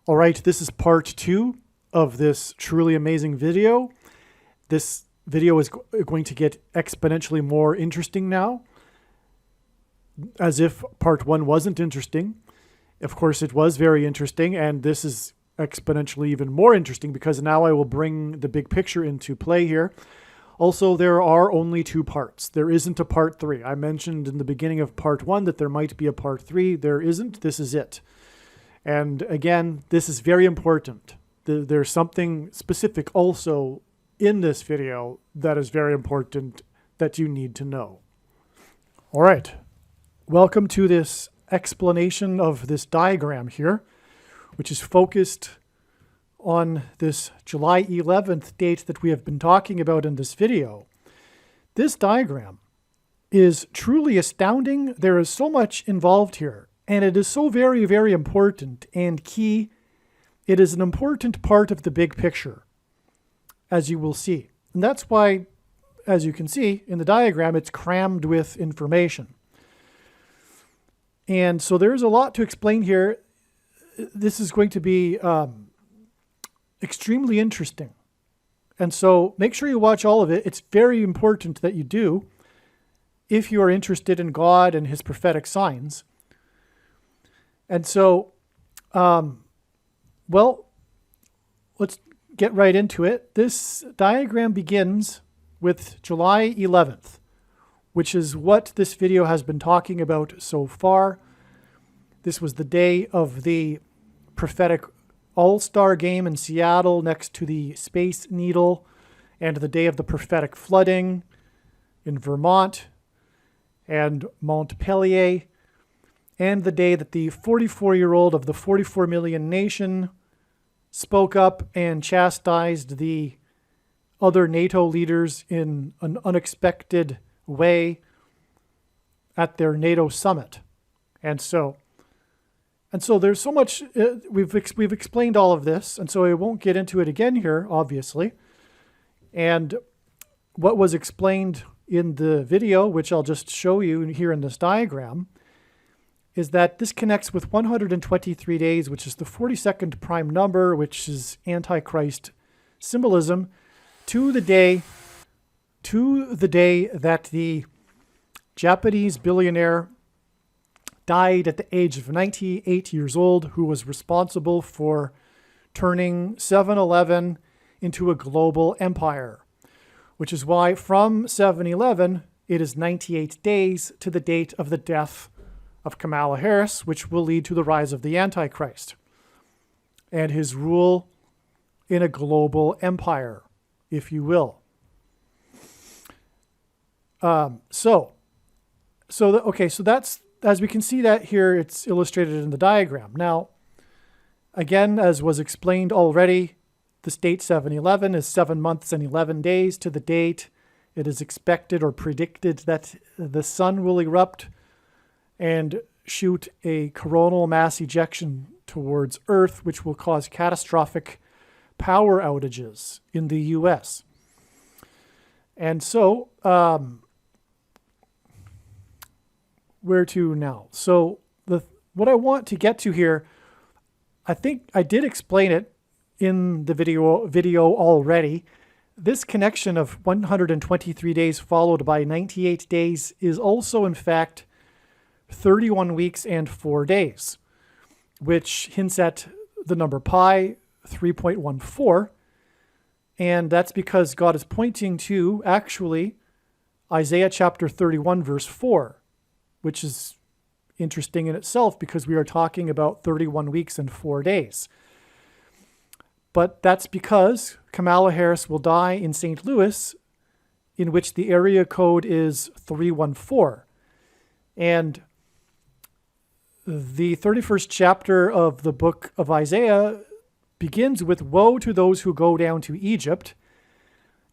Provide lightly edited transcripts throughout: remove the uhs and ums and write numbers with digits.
All right, this is part 2 of this truly amazing video. This video is going to get exponentially more interesting now, as if part 1 wasn't interesting. Of course, it was very interesting, and this is exponentially even more interesting because now I will bring the big picture into play here. Also, there are only 2 parts. There isn't a part 3. I mentioned in the beginning of part 1 that there might be a part 3. There isn't. This is it. And again, this is very important. There's something specific also in this video that is very important that you need to know. All right. Welcome to this explanation of this diagram here, which is focused on this July 11th date that we have been talking about in this video. This diagram is truly astounding. There is so much involved here. And it is so very, very important and key. It is an important part of the big picture, as you will see. And that's why, as you can see in the diagram, it's crammed with information. And so there's a lot to explain here. This is going to be extremely interesting. And so make sure you watch all of it. It's very important that you do if you are interested in God and his prophetic signs. And so, well, let's get right into it. This diagram begins with July 11th, which is what this video has been talking about so far. This was the day of the prophetic all-star game in Seattle next to the Space Needle, and the day of the prophetic flooding in Vermont and Montpelier, and the day that the 44-year-old of the 44 million nation spoke up and chastised the other NATO leaders in an unexpected way at their NATO summit. And so there's so much, we've explained all of this, and so I won't get into it again here, obviously. And what was explained in the video, which I'll just show you here in this diagram, is that this connects with 123 days, which is the 42nd prime number, which is Antichrist symbolism, to the day that the Japanese billionaire died at the age of 98 years old, who was responsible for turning 7-Eleven into a global empire, which is why from 7-Eleven, it is 98 days to the date of the death of Kamala Harris, which will lead to the rise of the Antichrist and his rule in a global empire, if you will. So that's, as we can see that here, it's illustrated in the diagram. Now, again, as was explained already, this date 7-11 is 7 months and 11 days to the date it is expected or predicted that the sun will erupt and shoot a coronal mass ejection towards Earth, which will cause catastrophic power outages in the U.S. And so, where to now? So, what I want to get to here, I think I did explain it in the video already. This connection of 123 days followed by 98 days is also, in fact, 31 weeks and 4 days, which hints at the number pi, 3.14. And that's because God is pointing to, actually, Isaiah chapter 31, verse 4, which is interesting in itself because we are talking about 31 weeks and 4 days. But that's because Kamala Harris will die in St. Louis, in which the area code is 314. And the 31st chapter of the book of Isaiah begins with woe to those who go down to Egypt.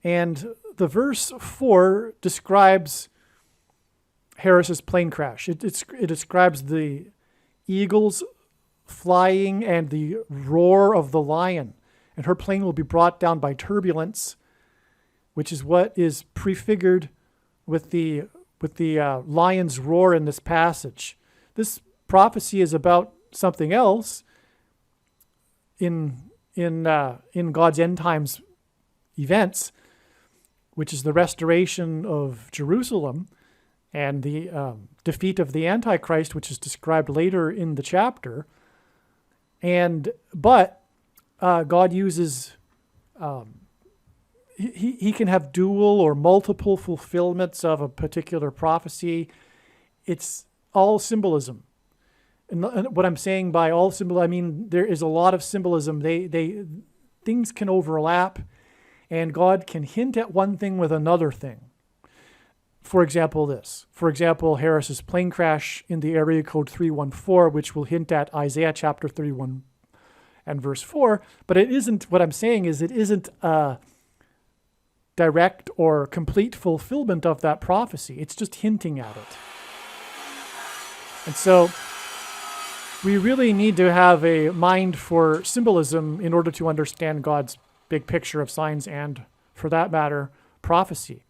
And the verse 4 describes Harris's plane crash. It describes the eagles flying and the roar of the lion. And her plane will be brought down by turbulence, which is what is prefigured with the lion's roar in this passage. This prophecy is about something else, in God's end times events, which is the restoration of Jerusalem and the defeat of the Antichrist, which is described later in the chapter. But God uses, he can have dual or multiple fulfillments of a particular prophecy. It's all symbolism. And what I'm saying by all symbol, I mean there is a lot of symbolism. Things can overlap, and God can hint at one thing with another thing. For example, Harris's plane crash in the area code 314, which will hint at Isaiah chapter 31 and verse 4. But it isn't, what I'm saying is it isn't a direct or complete fulfillment of that prophecy. It's just hinting at it. And so we really need to have a mind for symbolism in order to understand God's big picture of signs and, for that matter, prophecy.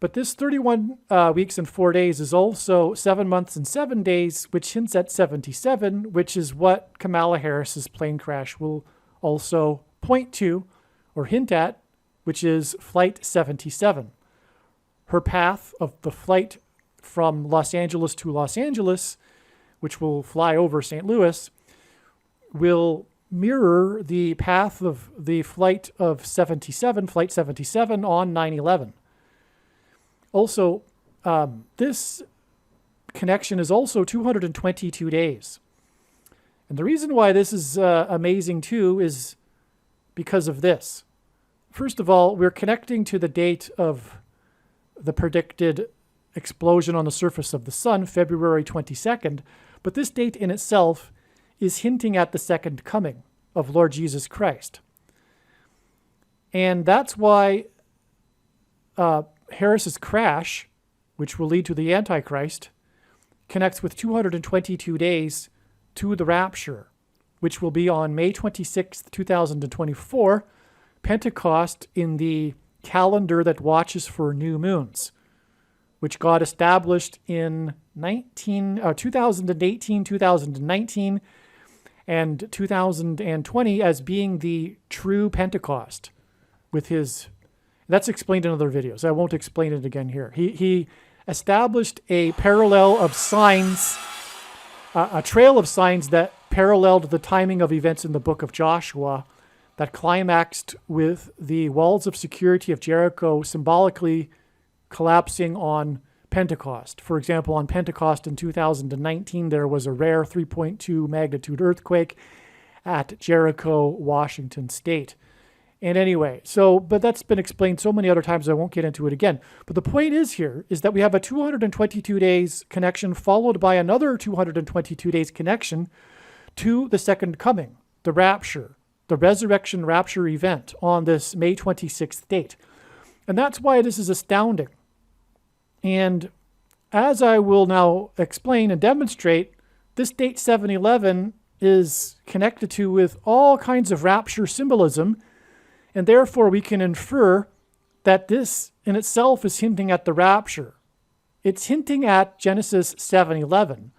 But this 31 weeks and 4 days is also 7 months and 7 days, which hints at 77, which is what Kamala Harris's plane crash will also point to or hint at, which is Flight 77. Her path of the flight from Los Angeles to Los Angeles, which will fly over St. Louis, will mirror the path of the flight of 77, Flight 77 on 9/11. Also, this connection is also 222 days. And the reason why this is amazing too is because of this. First of all, we're connecting to the date of the predicted explosion on the surface of the sun, February 22nd, but this date in itself is hinting at the second coming of Lord Jesus Christ. And that's why Harris's crash, which will lead to the Antichrist, connects with 222 days to the rapture, which will be on May 26th, 2024, Pentecost in the calendar that watches for new moons, which God established in 2018, 2019, and 2020 as being the true Pentecost with his... That's explained in other videos. I won't explain it again here. He established a parallel of signs, a trail of signs that paralleled the timing of events in the book of Joshua that climaxed with the walls of security of Jericho symbolically collapsing on Pentecost. For example, on Pentecost in 2019, there was a rare 3.2 magnitude earthquake at Jericho, Washington State. And anyway, but that's been explained so many other times, I won't get into it again. But the point is that we have a 222 days connection followed by another 222 days connection to the second coming, the rapture, the resurrection rapture event on this May 26th date. And that's why this is astounding. And as I will now explain and demonstrate, this date 7/11 is connected to with all kinds of rapture symbolism. And therefore, we can infer that this in itself is hinting at the rapture. It's hinting at Genesis 7:11,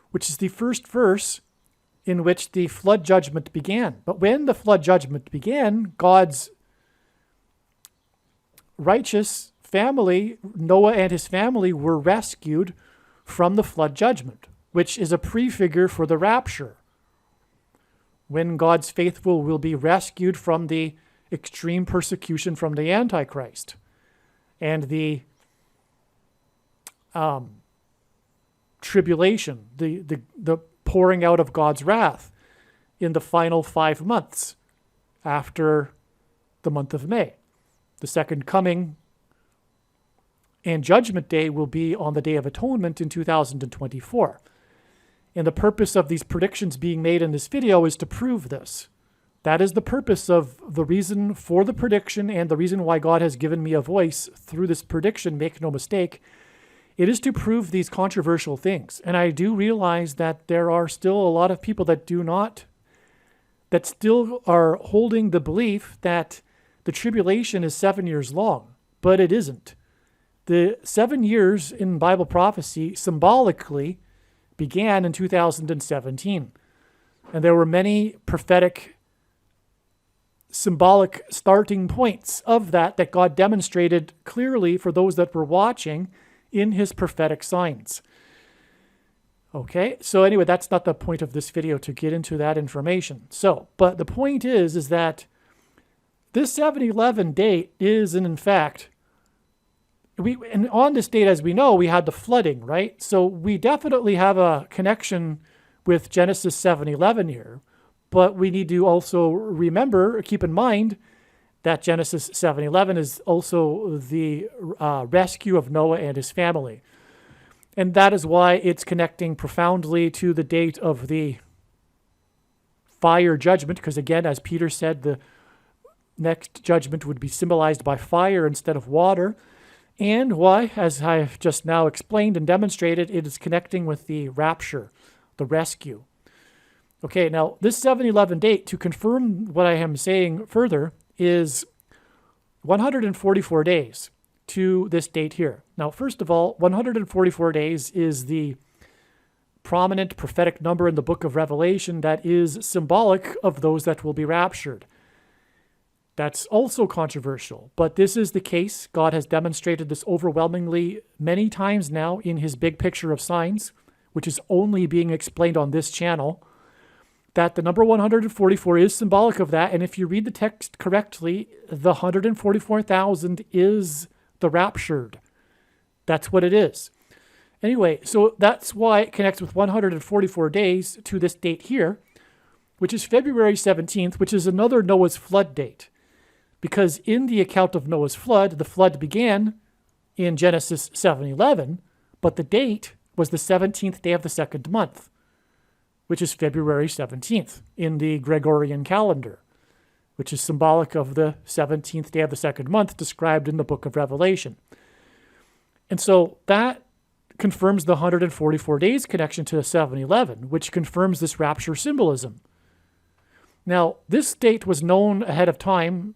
which is the first verse in which the flood judgment began. But when the flood judgment began, God's righteous family, Noah and his family, were rescued from the flood judgment, which is a prefigure for the rapture, when God's faithful will be rescued from the extreme persecution from the Antichrist and the tribulation, the pouring out of God's wrath in the final 5 months after the month of May. The second coming and judgment day will be on the Day of Atonement in 2024. And the purpose of these predictions being made in this video is to prove this. That is the purpose of the reason for the prediction and the reason why God has given me a voice through this prediction, make no mistake. It is to prove these controversial things. And I do realize that there are still a lot of people that still are holding the belief that the tribulation is 7 years long, but it isn't. The 7 years in Bible prophecy symbolically began in 2017. And there were many prophetic, symbolic starting points of that God demonstrated clearly for those that were watching in his prophetic signs. Okay, so anyway, that's not the point of this video, to get into that information. So, but the point is that this 7/11 date is, in fact, and on this date, as we know, we had the flooding, right? So we definitely have a connection with Genesis 7/11 here, but we need to also remember, or keep in mind, that Genesis 7/11 is also the rescue of Noah and his family. And that is why it's connecting profoundly to the date of the fire judgment, because again, as Peter said, the next judgment would be symbolized by fire instead of water. And why, as I've just now explained and demonstrated, it is connecting with the rapture, the rescue. Okay, now this 7/11 date, to confirm what I am saying further, is 144 days to this date here. Now, first of all, 144 days is the prominent prophetic number in the book of Revelation that is symbolic of those that will be raptured. That's also controversial, but this is the case. God has demonstrated this overwhelmingly many times now in his big picture of signs, which is only being explained on this channel, that the number 144 is symbolic of that. And if you read the text correctly, the 144,000 is the raptured. That's what it is. Anyway, so that's why it connects with 144 days to this date here, which is February 17th, which is another Noah's flood date. Because in the account of Noah's flood, the flood began in Genesis 7:11, but the date was the 17th day of the second month, which is February 17th in the Gregorian calendar, which is symbolic of the 17th day of the second month described in the book of Revelation. And so that confirms the 144 days connection to 7/11, which confirms this rapture symbolism. Now, this date was known ahead of time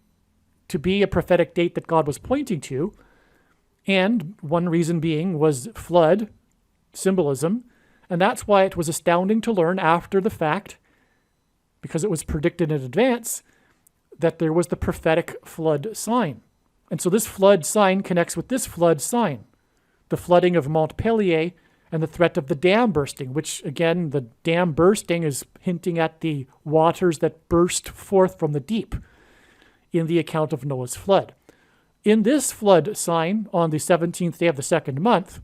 to be a prophetic date that God was pointing to, and one reason being was flood symbolism, and that's why it was astounding to learn after the fact, because it was predicted in advance, that there was the prophetic flood sign. And so this flood sign connects with this flood sign, the flooding of Montpellier and the threat of the dam bursting, which again, the dam bursting is hinting at the waters that burst forth from the deep in the account of Noah's flood. In this flood sign on the 17th day of the second month,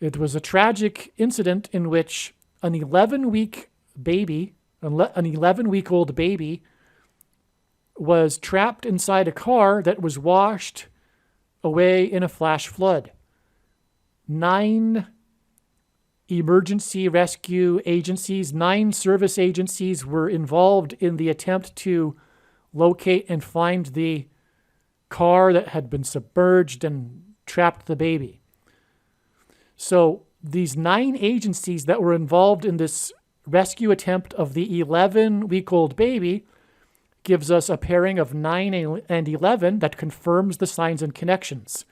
it was a tragic incident in which an 11-week-old baby was trapped inside a car that was washed away in a flash flood. 9 emergency rescue agencies, 9 service agencies were involved in the attempt to locate and find the car that had been submerged and trapped the baby. So these 9 agencies that were involved in this rescue attempt of the 11-week-old baby gives us a pairing of 9 and 11 that confirms the signs and connections,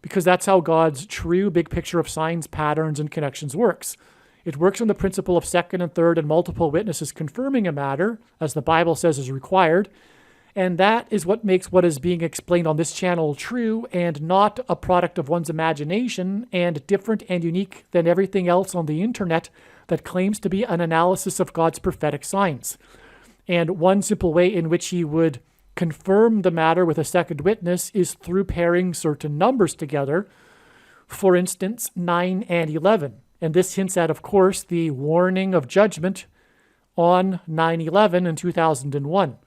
because that's how God's true big picture of signs, patterns, and connections works. It works on the principle of second and third and multiple witnesses confirming a matter, as the Bible says is required, and that is what makes what is being explained on this channel true and not a product of one's imagination and different and unique than everything else on the internet that claims to be an analysis of God's prophetic signs. And one simple way in which he would confirm the matter with a second witness is through pairing certain numbers together, for instance, 9 and 11. And this hints at, of course, the warning of judgment on 9/11 in 2001.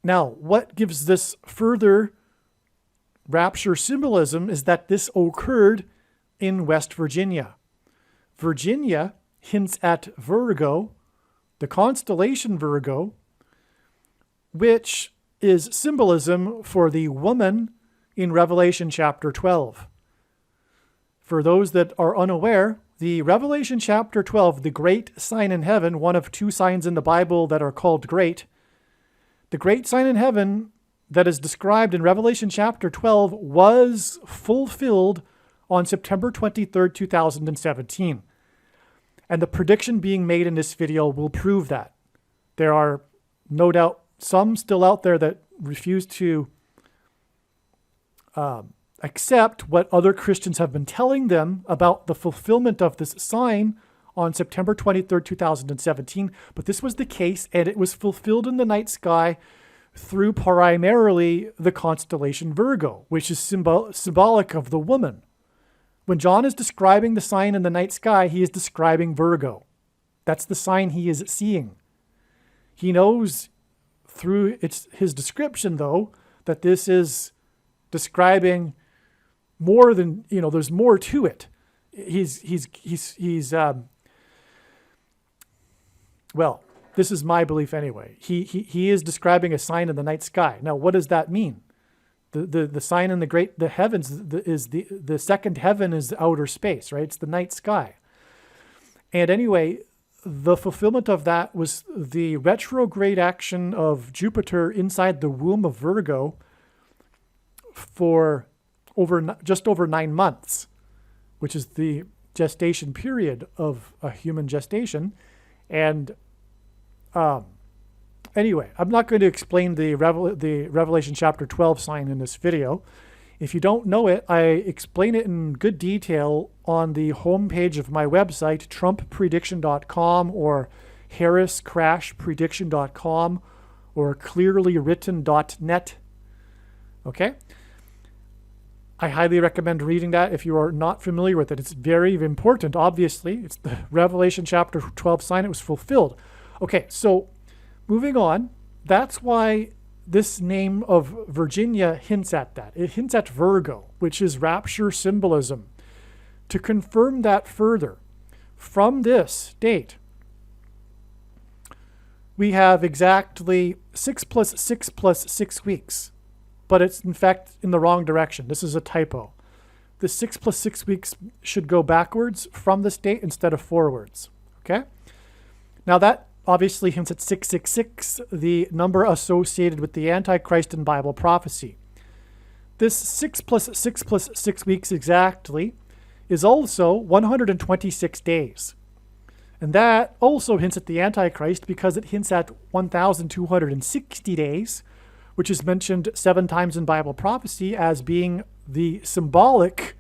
Now, what gives this further rapture symbolism is that this occurred in West Virginia. Virginia hints at Virgo, the constellation Virgo, which is symbolism for the woman in Revelation chapter 12. For those that are unaware, the Revelation chapter 12, the great sign in heaven, one of 2 signs in the Bible that are called great, the great sign in heaven that is described in Revelation chapter 12 was fulfilled on September 23rd, 2017. And the prediction being made in this video will prove that. There are no doubt some still out there that refuse to accept what other Christians have been telling them about the fulfillment of this sign on September 23rd, 2017. But this was the case, and it was fulfilled in the night sky through primarily the constellation Virgo, which is symbolic of the woman. When John is describing the sign in the night sky, he is describing Virgo. That's the sign he is seeing. He knows through his description, though, that this is describing more than, there's more to it. Well, this is my belief anyway. He is describing a sign in the night sky. Now, what does that mean? The sign in the heavens is the second heaven is outer space, right? It's the night sky. And anyway, the fulfillment of that was the retrograde action of Jupiter inside the womb of Virgo for just over 9 months, which is the gestation period of a human gestation. And anyway, I'm not going to explain the Revelation chapter 12 sign in this video. If you don't know it, I explain it in good detail on the homepage of my website, trumpprediction.com or harriscrashprediction.com or clearlywritten.net. Okay? I highly recommend reading that if you are not familiar with it. It's very important, obviously. It's the Revelation chapter 12 sign. It was fulfilled. Okay, so moving on. That's why this name of Virginia hints at that. It hints at Virgo, which is rapture symbolism. To confirm that further, from this date, we have exactly 6 plus 6 plus 6 weeks. But it's in fact in the wrong direction. This is a typo. The 6 plus 6 weeks should go backwards from this date instead of forwards. Okay? Now that obviously hints at 666, the number associated with the Antichrist in Bible prophecy. This 6 plus 6 plus 6 weeks exactly is also 126 days. And that also hints at the Antichrist because it hints at 1,260 days, which is mentioned 7 times in Bible prophecy as being the symbolic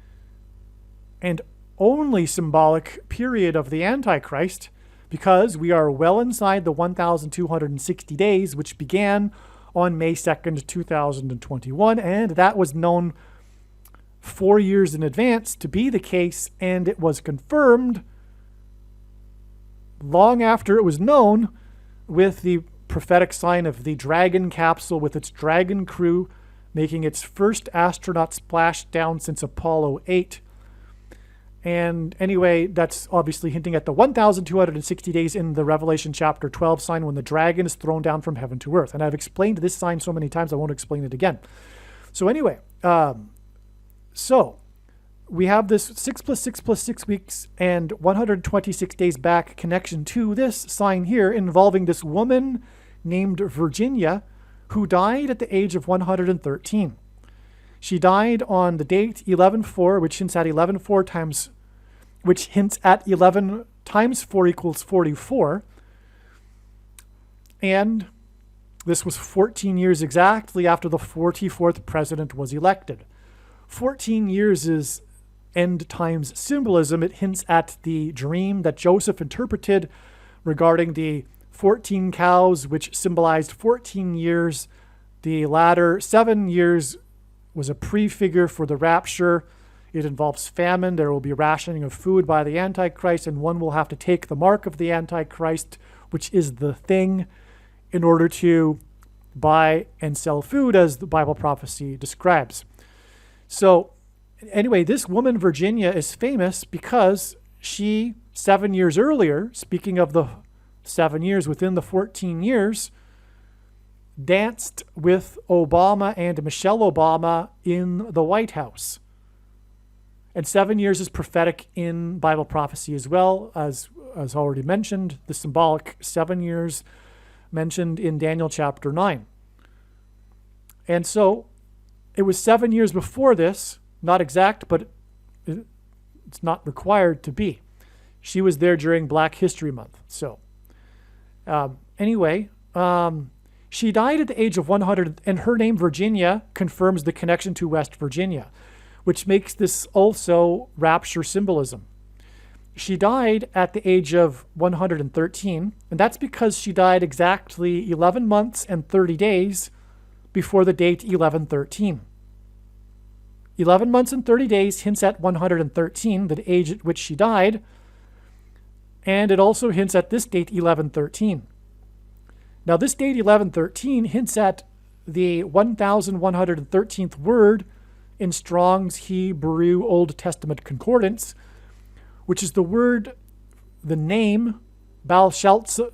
and only symbolic period of the Antichrist, because we are well inside the 1,260 days, which began on May 2nd, 2021, and that was known 4 years in advance to be the case, and it was confirmed long after it was known with the prophetic sign of the Dragon capsule with its Dragon crew making its first astronaut splashdown since Apollo 8. And anyway, that's obviously hinting at the 1,260 days in the Revelation chapter 12 sign when the dragon is thrown down from heaven to earth. And I've explained this sign so many times, I won't explain it again. So anyway, so we have this 6 plus 6 plus 6 weeks and 126 days back connection to this sign here involving this woman named Virginia who died at the age of 113. She died on the date 11/4, which hints at 11 times 4 equals 44. And this was 14 years exactly after the 44th president was elected. 14 years is end times symbolism. It hints at the dream that Joseph interpreted regarding the 14 cows, which symbolized 14 years. The latter 7 years was a prefigure for the rapture. It involves famine. There will be rationing of food by the Antichrist, and one will have to take the mark of the Antichrist, which is the thing, in order to buy and sell food, as the Bible prophecy describes. So anyway, this woman, Virginia, is famous because she, 7 years earlier, speaking of the 7 years within the 14 years, danced with Obama and Michelle Obama in the White House. And 7 years is prophetic in Bible prophecy as well, as already mentioned, the symbolic 7 years mentioned in Daniel chapter 9. And so it was 7 years before this, not exact, but it's not required to be. She was there during Black History Month. So anyway, she died at the age of 100, and her name Virginia confirms the connection to West Virginia, which makes this also rapture symbolism. She died at the age of 113, and that's because she died exactly 11 months and 30 days before the date 1113. 11 months and 30 days hints at 113, the age at which she died, and it also hints at this date 1113. Now this date 1113 hints at the 1113th word in Strong's Hebrew Old Testament Concordance, which is the word, the name, Belshazzar.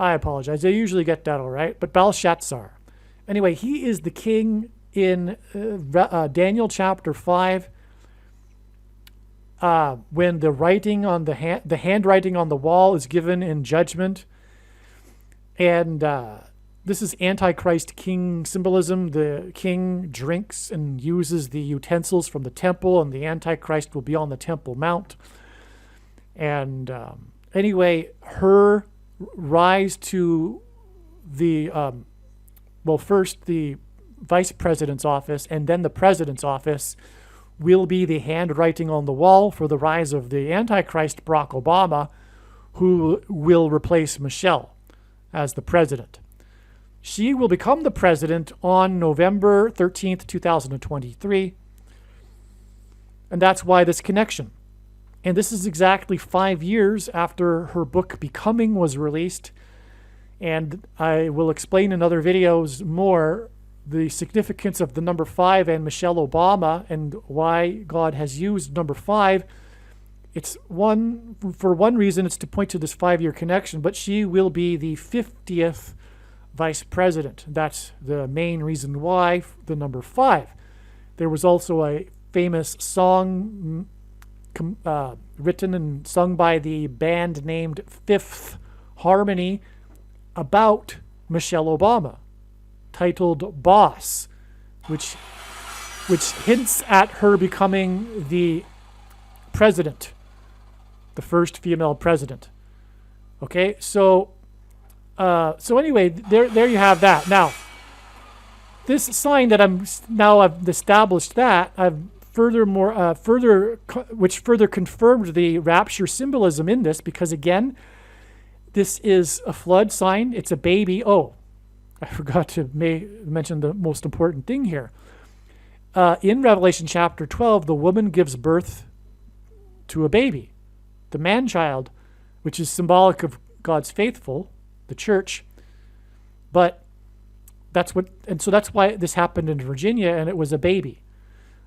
I apologize. I usually get that all right, but Belshazzar. Anyway, he is the king in Daniel chapter 5, when the writing on the handwriting on the wall is given in judgment. And this is Antichrist king symbolism. The king drinks and uses the utensils from the temple, and the Antichrist will be on the Temple Mount. And anyway, her rise to the, first the vice president's office and then the president's office will be the handwriting on the wall for the rise of the Antichrist, Barack Obama, who will replace Michelle as the president. She will become the president on November 13th, 2023. And that's why this connection. And this is exactly 5 years after her book Becoming was released. And I will explain in other videos more the significance of the number 5 and Michelle Obama and why God has used number 5. For one reason, it's to point to this 5-year connection, but she will be the 50th vice president. That's the main reason why the number 5. There was also a famous song written and sung by the band named Fifth Harmony about Michelle Obama, titled Boss, which hints at her becoming the president, the first female president. Okay, so anyway, there you have that. Now, this sign that I've established that which further confirmed the rapture symbolism in this, because again, this is a flood sign. It's a baby. Oh, I forgot to mention the most important thing here. In Revelation chapter 12, the woman gives birth to a baby, the man-child, which is symbolic of God's faithful, the church. But that's why this happened in Virginia, and it was a baby.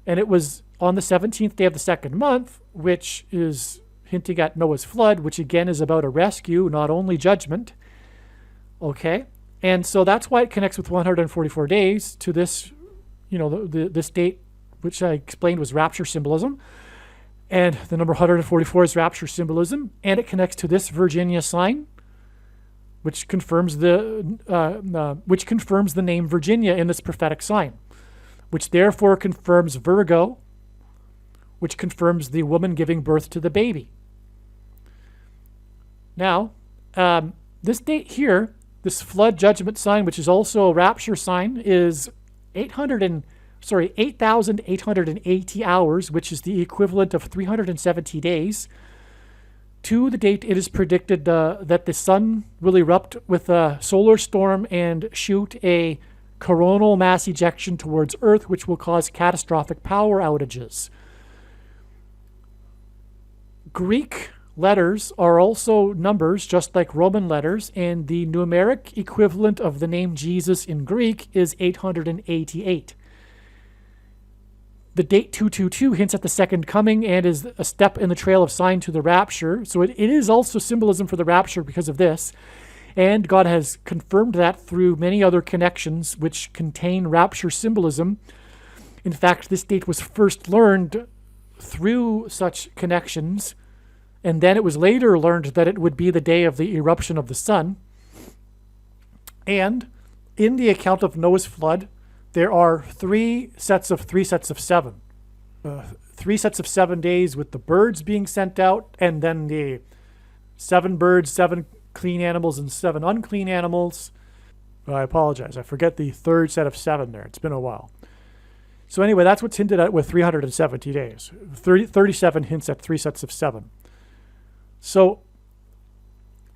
And it was on the 17th day of the second month, which is hinting at Noah's flood, which again is about a rescue, not only judgment. Okay? And so that's why it connects with 144 days to this, this date, which I explained was rapture symbolism. And the number 144 is rapture symbolism. And it connects to this Virginia sign, which confirms the name Virginia in this prophetic sign, which therefore confirms Virgo, which confirms the woman giving birth to the baby. Now, this date here, this flood judgment sign, which is also a rapture sign, is 8,880 hours, which is the equivalent of 370 days, to the date it is predicted that the sun will erupt with a solar storm and shoot a coronal mass ejection towards Earth, which will cause catastrophic power outages. Greek letters are also numbers, just like Roman letters, and the numeric equivalent of the name Jesus in Greek is 888. The date 222 hints at the second coming and is a step in the trail of sign to the rapture. So it is also symbolism for the rapture because of this. And God has confirmed that through many other connections which contain rapture symbolism. In fact, this date was first learned through such connections, and then it was later learned that it would be the day of the eruption of the sun. And in the account of Noah's flood, there are three sets of 7. 3 sets of 7 days with the birds being sent out, and then the 7 birds, 7 clean animals, and 7 unclean animals. I apologize. I forget the third set of 7 there. It's been a while. So anyway, that's what's hinted at with 370 days. 37 hints at 3 sets of 7. So,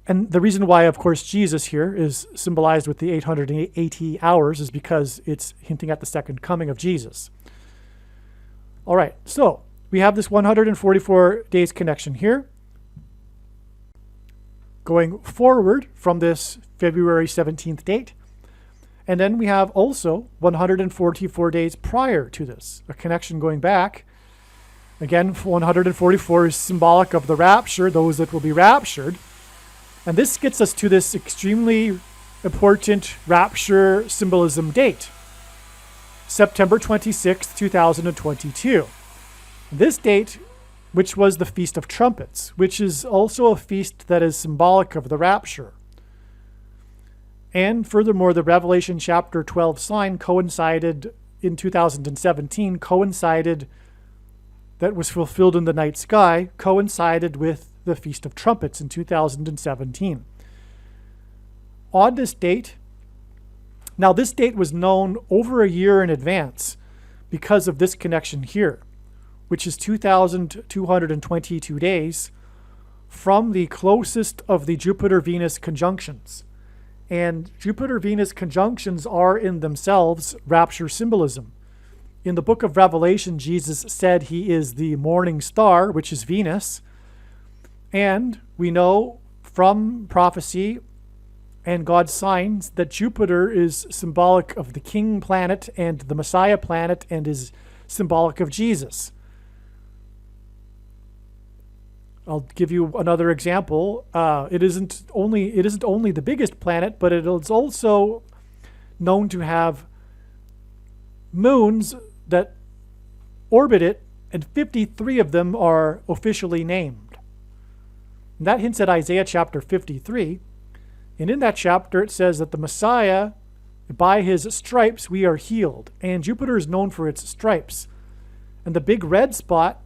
and the reason why, of course, Jesus here is symbolized with the 880 hours is because it's hinting at the second coming of Jesus. All right, so we have this 144 days connection here. Going forward from this February 17th date. And then we have also 144 days prior to this, a connection going back. Again, 144 is symbolic of the rapture, those that will be raptured. And this gets us to this extremely important rapture symbolism date, September 26th, 2022. This date, which was the Feast of Trumpets, which is also a feast that is symbolic of the rapture. And furthermore, the Revelation chapter 12 sign coincided in 2017, that was fulfilled in the night sky, coincided with the Feast of Trumpets in 2017. On this date, now this date was known over a year in advance because of this connection here, which is 2,222 days from the closest of the Jupiter-Venus conjunctions. And Jupiter-Venus conjunctions are in themselves rapture symbolism. In the book of Revelation, Jesus said he is the morning star, which is Venus. And we know from prophecy and God's signs that Jupiter is symbolic of the king planet and the Messiah planet and is symbolic of Jesus. I'll give you another example. It isn't only the biggest planet, but it is also known to have moons that orbit it, and 53 of them are officially named. And that hints at Isaiah chapter 53. And in that chapter, it says that the Messiah, by his stripes, we are healed. And Jupiter is known for its stripes. And the big red spot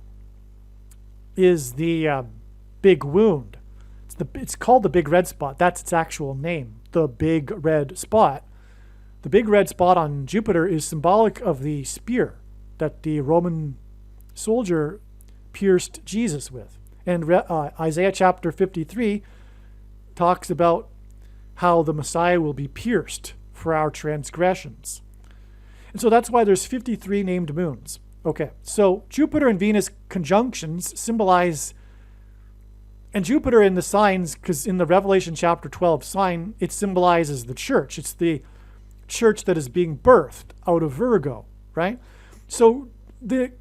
is the big wound. It's called the big red spot. That's its actual name, the big red spot. The big red spot on Jupiter is symbolic of the spear that the Roman soldier pierced Jesus with. And Isaiah chapter 53 talks about how the Messiah will be pierced for our transgressions. And so that's why there's 53 named moons. Okay, so Jupiter and Venus conjunctions symbolize, and Jupiter in the signs, because in the Revelation chapter 12 sign, it symbolizes the church. It's the church that is being birthed out of Virgo, right? So the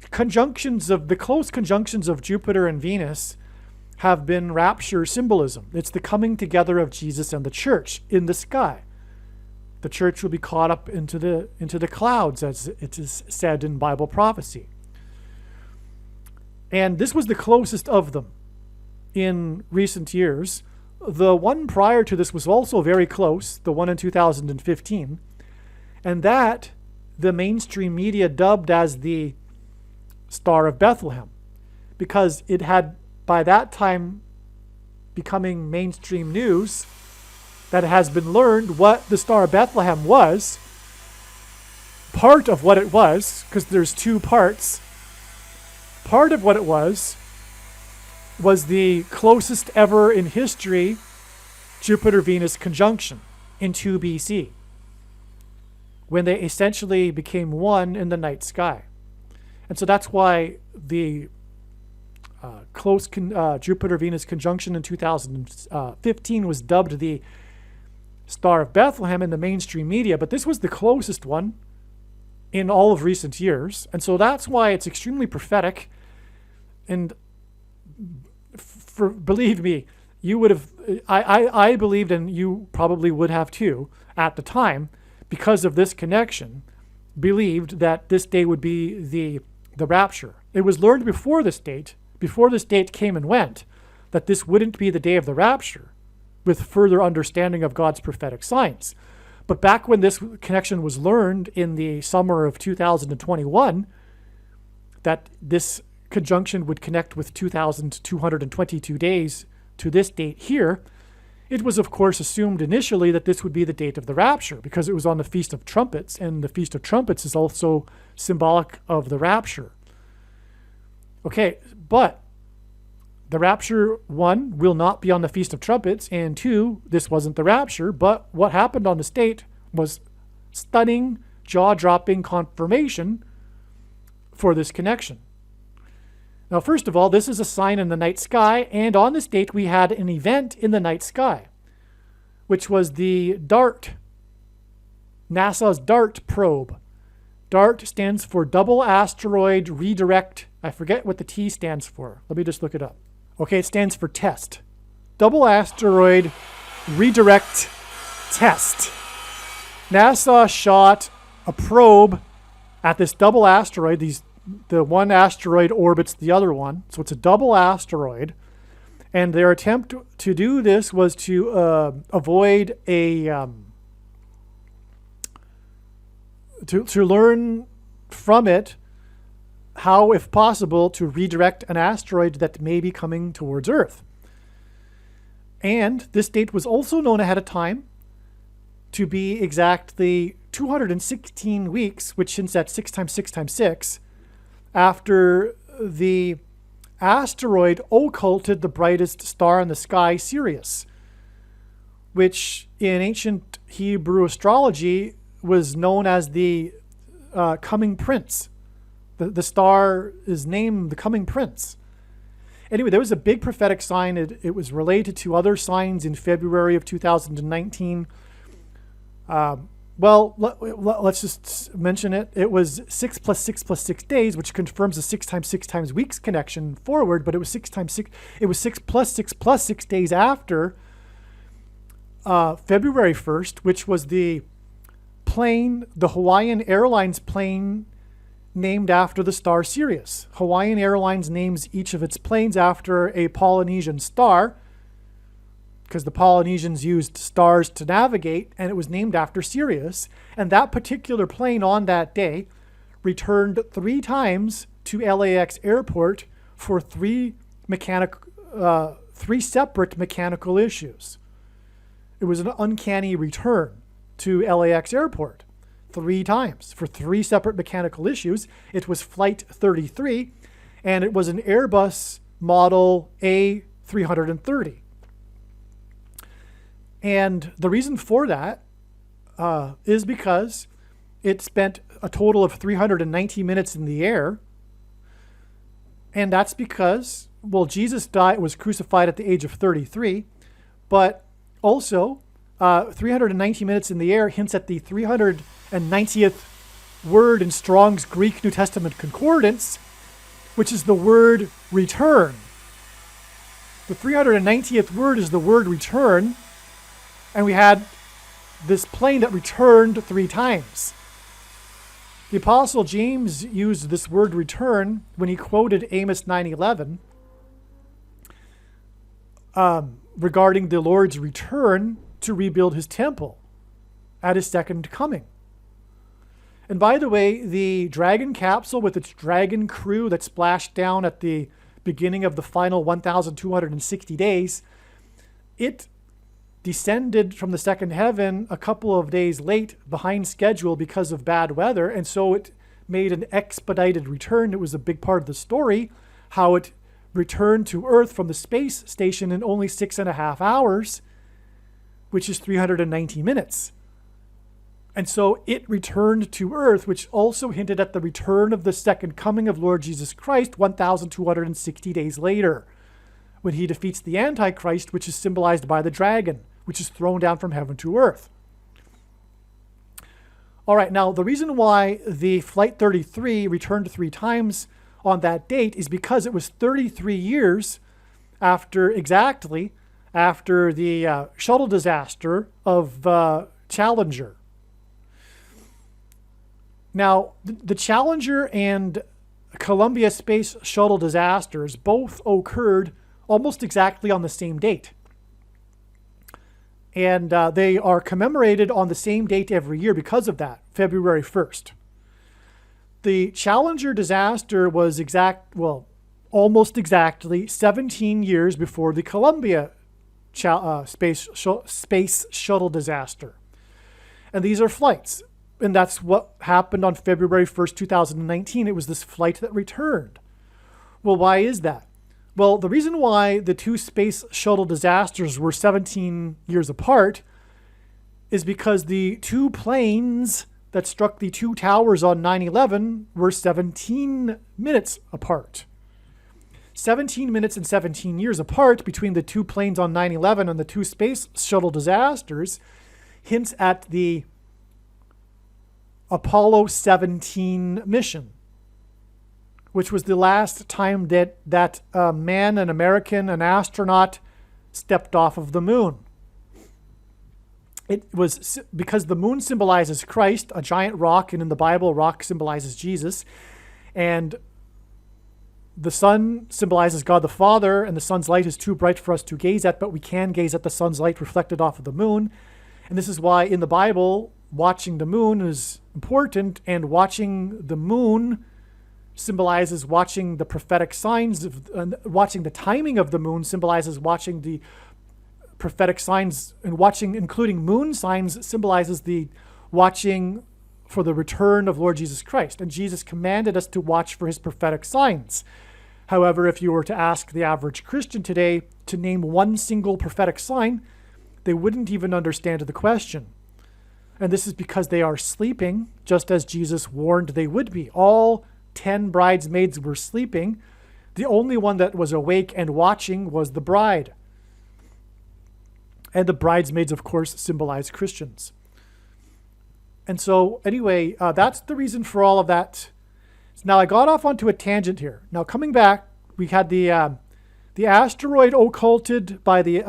close conjunctions of Jupiter and Venus have been rapture symbolism. It's the coming together of Jesus and the church in the sky. The church will be caught up into the clouds, as it is said in Bible prophecy. And this was the closest of them in recent years. The one prior to this was also very close, the one in 2015. And that the mainstream media dubbed as the Star of Bethlehem, because it had by that time becoming mainstream news that it has been learned what the Star of Bethlehem was. Part of what it was, because there's 2 parts, part of what it was the closest ever in history Jupiter-Venus conjunction in 2 BC, when they essentially became one in the night sky. And so that's why the close Jupiter-Venus conjunction in 2015 was dubbed the Star of Bethlehem in the mainstream media, but this was the closest one in all of recent years. And so that's why it's extremely prophetic. And believe me, you would have, I believed, and you probably would have too, at the time, because of this connection, believed that this day would be the rapture. It was learned before this date came and went, that this wouldn't be the day of the rapture, with further understanding of God's prophetic signs. But back when this connection was learned in the summer of 2021, that this conjunction would connect with 2,222 days to this date here, it was of course assumed initially that this would be the date of the rapture because it was on the Feast of Trumpets, and the Feast of Trumpets is also symbolic of the rapture. Okay, but the rapture, one, will not be on the Feast of Trumpets, and two, this wasn't the rapture, but what happened on this date was stunning, jaw-dropping confirmation for this connection. Now, first of all, this is a sign in the night sky, and on this date we had an event in the night sky, which was the DART, NASA's DART probe. DART stands for Double Asteroid Redirect. I forget what the T stands for. Let me just look it up. Okay, it stands for TEST. Double Asteroid Redirect Test. NASA shot a probe at this double asteroid. The one asteroid orbits the other one, so it's a double asteroid. And their attempt to do this was to avoid a to learn from it how, if possible, to redirect an asteroid that may be coming towards Earth. And this date was also known ahead of time to be exactly 216 weeks, which since that's 6 times 6 times 6, after the asteroid occulted the brightest star in the sky, Sirius, which in ancient Hebrew astrology was known as the coming prince. The star is named the coming prince. Anyway, there was a big prophetic sign. It was related to other signs in February of 2019. Let's just mention it. It was 6 plus 6 plus 6 days, which confirms the 6 times 6 times weeks connection forward, but it was 6 times 6. It was 6 plus 6 days after February 1st, which was the Hawaiian Airlines plane named after the star Sirius. Hawaiian Airlines names each of its planes after a Polynesian star because the Polynesians used stars to navigate, and it was named after Sirius. And that particular plane on that day returned 3 times to LAX airport for 3 separate mechanical issues. It was an uncanny return to LAX airport 3 times for 3 separate mechanical issues. It was Flight 33, and it was an Airbus model A330. And the reason for that is because it spent a total of 390 minutes in the air. And that's because, Jesus was crucified at the age of 33, but also 390 minutes in the air hints at the 390th word in Strong's Greek New Testament Concordance, which is the word return. The 390th word is the word return, and we had this plane that returned 3 times. The Apostle James used this word return when he quoted Amos 9:11 regarding the Lord's return to rebuild his temple at his second coming. And by the way, the Dragon capsule with its Dragon crew that splashed down at the beginning of the final 1,260 days, it descended from the second heaven a couple of days late behind schedule because of bad weather, and so it made an expedited return. It was a big part of the story, how it returned to Earth from the space station in only 6.5 hours, which is 390 minutes. And so it returned to Earth, which also hinted at the return of the second coming of Lord Jesus Christ 1,260 days later, when he defeats the Antichrist, which is symbolized by the dragon, which is thrown down from heaven to earth. All right, now the reason why the Flight 33 returned 3 times on that date is because it was 33 years exactly after the shuttle disaster of Challenger. Now, the Challenger and Columbia Space Shuttle disasters both occurred almost exactly on the same date. And they are commemorated on the same date every year because of that, February 1st. The Challenger disaster was almost exactly 17 years before the Columbia space shuttle disaster. And these are flights. And that's what happened on February 1st, 2019. It was this flight that returned. Well, why is that? Well, the reason why the two space shuttle disasters were 17 years apart is because the two planes that struck the two towers on 9/11 were 17 minutes apart. 17 minutes and 17 years apart between the two planes on 9/11 and the two space shuttle disasters hints at the Apollo 17 mission, which was the last time that a man, an American, an astronaut, stepped off of the moon. It was because the moon symbolizes Christ, a giant rock, and in the Bible, rock symbolizes Jesus. And the sun symbolizes God the Father, and the sun's light is too bright for us to gaze at, but we can gaze at the sun's light reflected off of the moon. And this is why in the Bible, watching the moon is important, and watching the moon symbolizes watching the prophetic signs, watching the timing of the moon symbolizes watching the prophetic signs, and watching, including moon signs, symbolizes the watching for the return of Lord Jesus Christ. And Jesus commanded us to watch for his prophetic signs. However, if you were to ask the average Christian today to name one single prophetic sign, they wouldn't even understand the question. And this is because they are sleeping, just as Jesus warned they would be. All 10 bridesmaids were sleeping. The only one that was awake and watching was the bride. And the bridesmaids, of course, symbolize Christians. And so, anyway, that's the reason for all of that. Now, I got off onto a tangent here. Now, coming back, we had the asteroid occulted by the,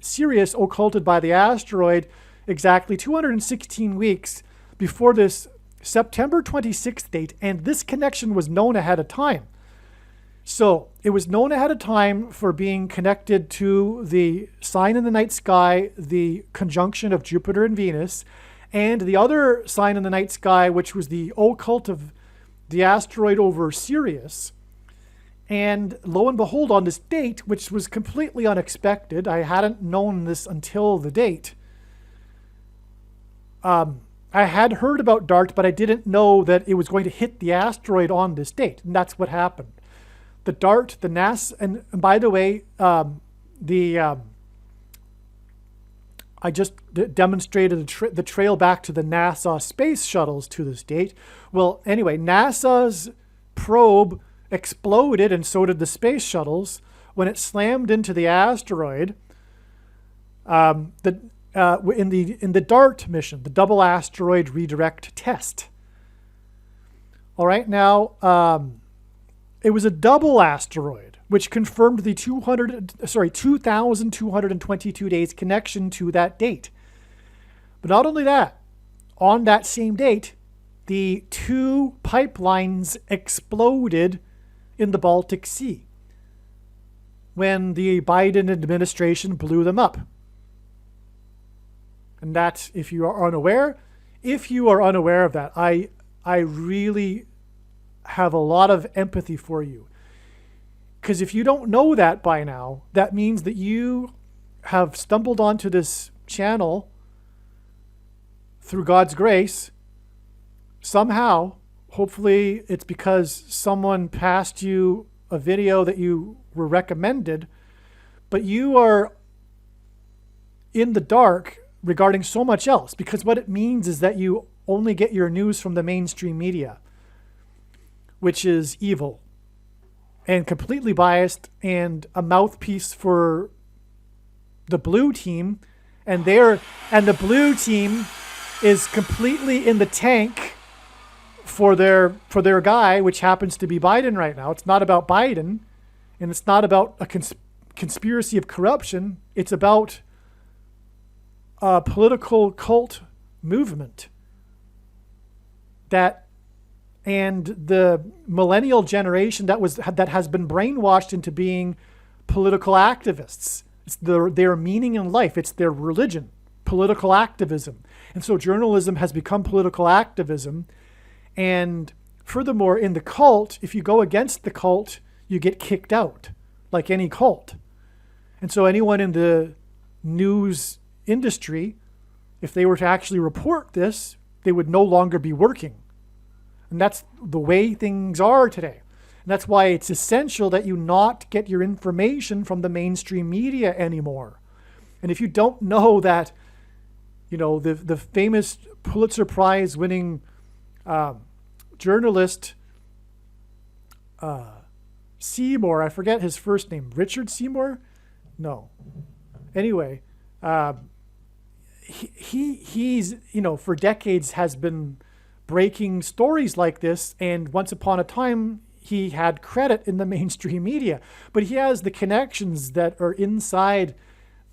Sirius occulted by the asteroid exactly 216 weeks before this September 26th date, and this connection was known ahead of time. So it was known ahead of time for being connected to the sign in the night sky, the conjunction of Jupiter and Venus, and the other sign in the night sky, which was the occult of the asteroid over Sirius. And lo and behold, on this date, which was completely unexpected, I hadn't known this until the date. I had heard about DART, but I didn't know that it was going to hit the asteroid on this date. And that's what happened. The DART, the NASA, and by the way, I just demonstrated the trail back to the NASA space shuttles to this date. Well, anyway, NASA's probe exploded, and so did the space shuttles when it slammed into the asteroid. In the DART mission, the Double Asteroid Redirect Test. All right, now it was a double asteroid, which confirmed the 2,222 days connection to that date. But not only that, on that same date, the two pipelines exploded in the Baltic Sea when the Biden administration blew them up. And that, if you are unaware of that, I really have a lot of empathy for you. Because if you don't know that by now, that means that you have stumbled onto this channel through God's grace somehow. Hopefully it's because someone passed you a video that you were recommended, but you are in the dark regarding so much else, because what it means is that you only get your news from the mainstream media, which is evil and completely biased and a mouthpiece for the blue team, and the blue team is completely in the tank for their guy, which happens to be Biden right now. It's not about Biden, and it's not about a conspiracy of corruption. It's about a political cult movement and the millennial generation that has been brainwashed into being political activists. It's their meaning in life. It's their religion. political activism. And so journalism has become political activism. And furthermore, in the cult, if you go against the cult, you get kicked out, like any cult. And so anyone in the news industry, if they were to actually report this, they would no longer be working. And that's the way things are today. And that's why it's essential that you not get your information from the mainstream media anymore. And if you don't know that, the famous Pulitzer Prize winning journalist Seymour, I forget his first name, Richard Seymour? No. Anyway, he's, for decades has been breaking stories like this, and once upon a time he had credit in the mainstream media, but he has the connections that are inside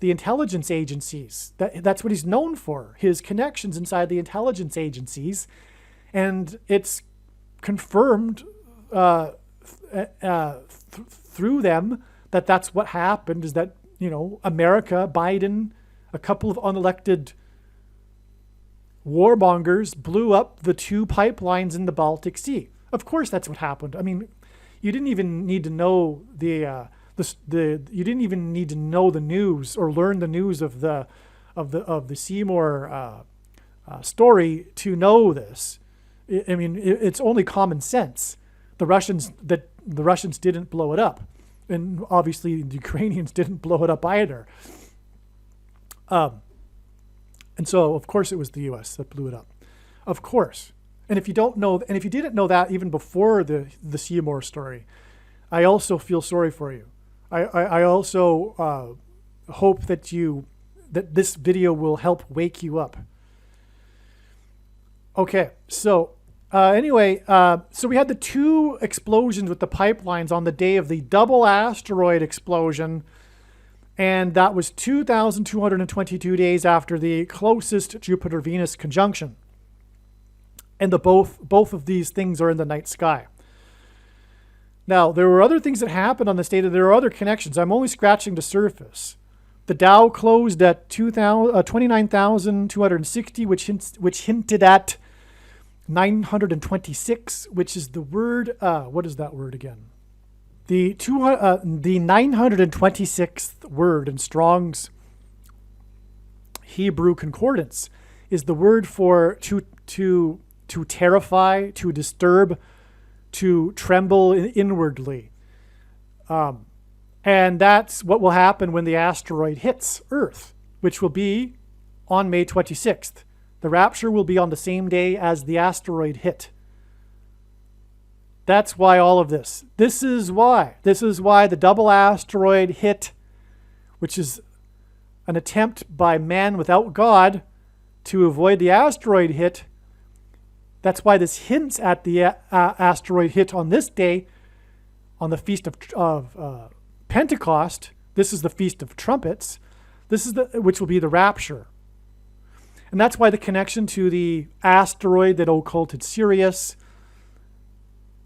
the intelligence agencies. That's what he's known for, his connections inside the intelligence agencies, and it's confirmed through them that that's what happened, is that America, Biden, a couple of unelected warmongers blew up the 2 pipelines in the Baltic Sea. Of course, that's what happened. I mean, you didn't even need to know you didn't even need to know the news or learn the news of the Seymour story to know this. I mean, it's only common sense. The Russians didn't blow it up, and obviously the Ukrainians didn't blow it up either. And so, of course, it was the U.S. that blew it up. Of course. And if you didn't know that even before the Seymour story, I also feel sorry for you. I also hope that this video will help wake you up. Okay, so anyway, so we had the 2 explosions with the pipelines on the day of the double asteroid explosion. And that was 2,222 days after the closest Jupiter-Venus conjunction. And both of these things are in the night sky. Now, there were other things that happened on this data. There are other connections. I'm only scratching the surface. The Dow closed at 29,260, which hinted at 926, which is the word. What is that word again? The 926th word in Strong's Hebrew Concordance is the word for to terrify, to disturb, to tremble inwardly. And that's what will happen when the asteroid hits Earth, which will be on May 26th. The rapture will be on the same day as the asteroid hit. That's why all of this. This is why the double asteroid hit, which is an attempt by man without God to avoid the asteroid hit. That's why this hints at the asteroid hit on this day, on the Feast of Pentecost. This is the Feast of Trumpets. Which will be the rapture. And that's why the connection to the asteroid that occulted Sirius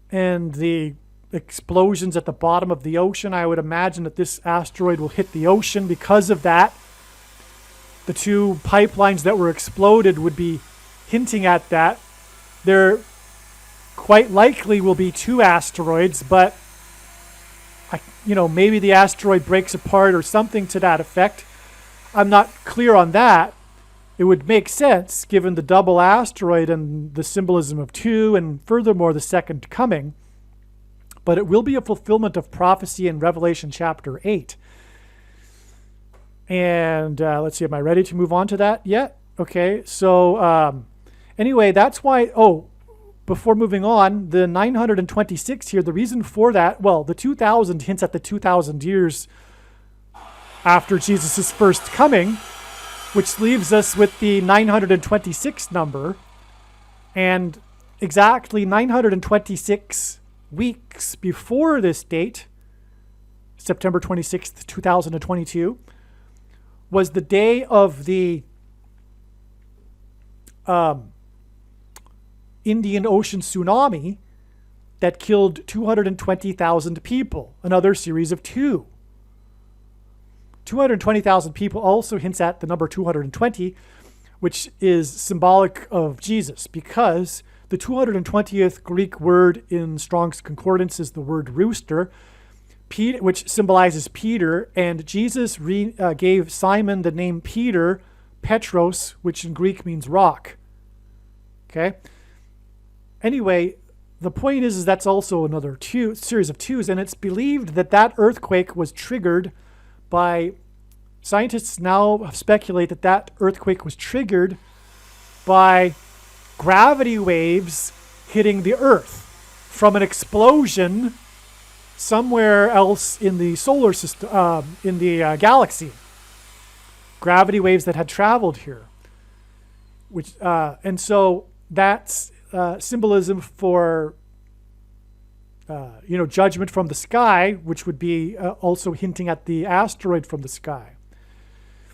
and the explosions at the bottom of the ocean. I would imagine that this asteroid will hit the ocean because of that. The 2 pipelines that were exploded would be hinting at that. There quite likely will be 2 asteroids, but maybe the asteroid breaks apart or something to that effect. I'm not clear on that. It would make sense given the double asteroid and the symbolism of 2, and furthermore the second coming. But it will be a fulfillment of prophecy in Revelation chapter 8. And let's see, am I ready to move on to that yet? Okay, so anyway, that's why, before moving on, the 926 here, the reason for that, well, the 2000 hints at the 2,000 years after Jesus' first coming, which leaves us with the 926 number, and exactly 926 weeks before this date, September 26th, 2022, was the day of the Indian Ocean tsunami that killed 220,000 people, another series of 2. 220,000 people also hints at the number 220, which is symbolic of Jesus, because the 220th Greek word in Strong's Concordance is the word rooster, which symbolizes Peter, and Jesus gave Simon the name Peter, Petros, which in Greek means rock. Okay? Anyway, the point is that's also another series of twos, and it's believed that that earthquake was triggered by, scientists now speculate that that earthquake was triggered by gravity waves hitting the Earth from an explosion somewhere else in the solar system, in the galaxy. Gravity waves that had traveled here. And so that's symbolism for judgment from the sky, which would be also hinting at the asteroid from the sky.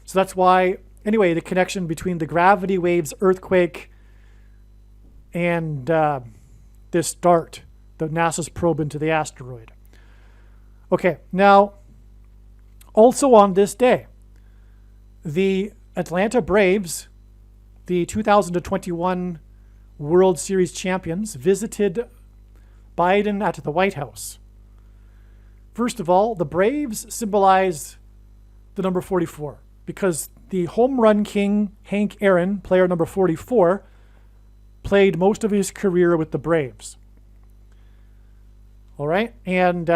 So that's why, anyway, the connection between the gravity waves, earthquake, and this DART, the NASA's probe into the asteroid. Okay, now, also on this day, the Atlanta Braves, the 2021 World Series champions, visited Biden at the White House. First of all, the Braves symbolize the number 44 because the home run king, Hank Aaron, player number 44, played most of his career with the Braves. All right, and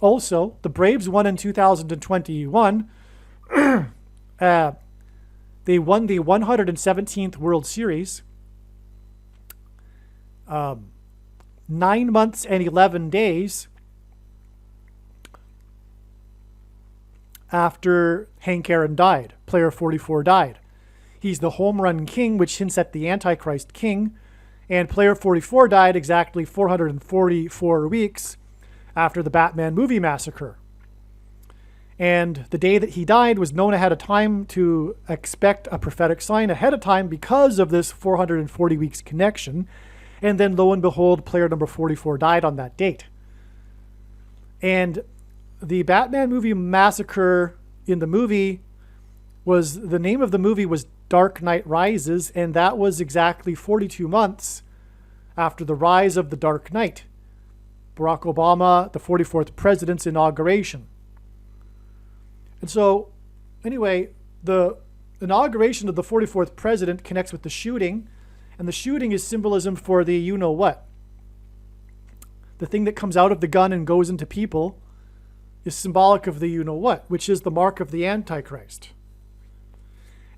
also the Braves won in 2021. They won the 117th World Series. 9 months and 11 days after Hank Aaron died. Player 44 died. He's the home run king, which hints at the Antichrist king. And player 44 died exactly 444 weeks after the Batman movie massacre. And the day that he died was known ahead of time to expect a prophetic sign ahead of time because of this 440 weeks connection. And then lo and behold, player number 44 died on that date. And the Batman movie massacre in the movie the name of the movie was Dark Knight Rises, and that was exactly 42 months after the rise of the Dark Knight, Barack Obama, the 44th president's inauguration. And so, anyway, the inauguration of the 44th president connects with the shooting, and the shooting is symbolism for the you-know-what. The thing that comes out of the gun and goes into people is symbolic of the you-know-what, which is the mark of the Antichrist.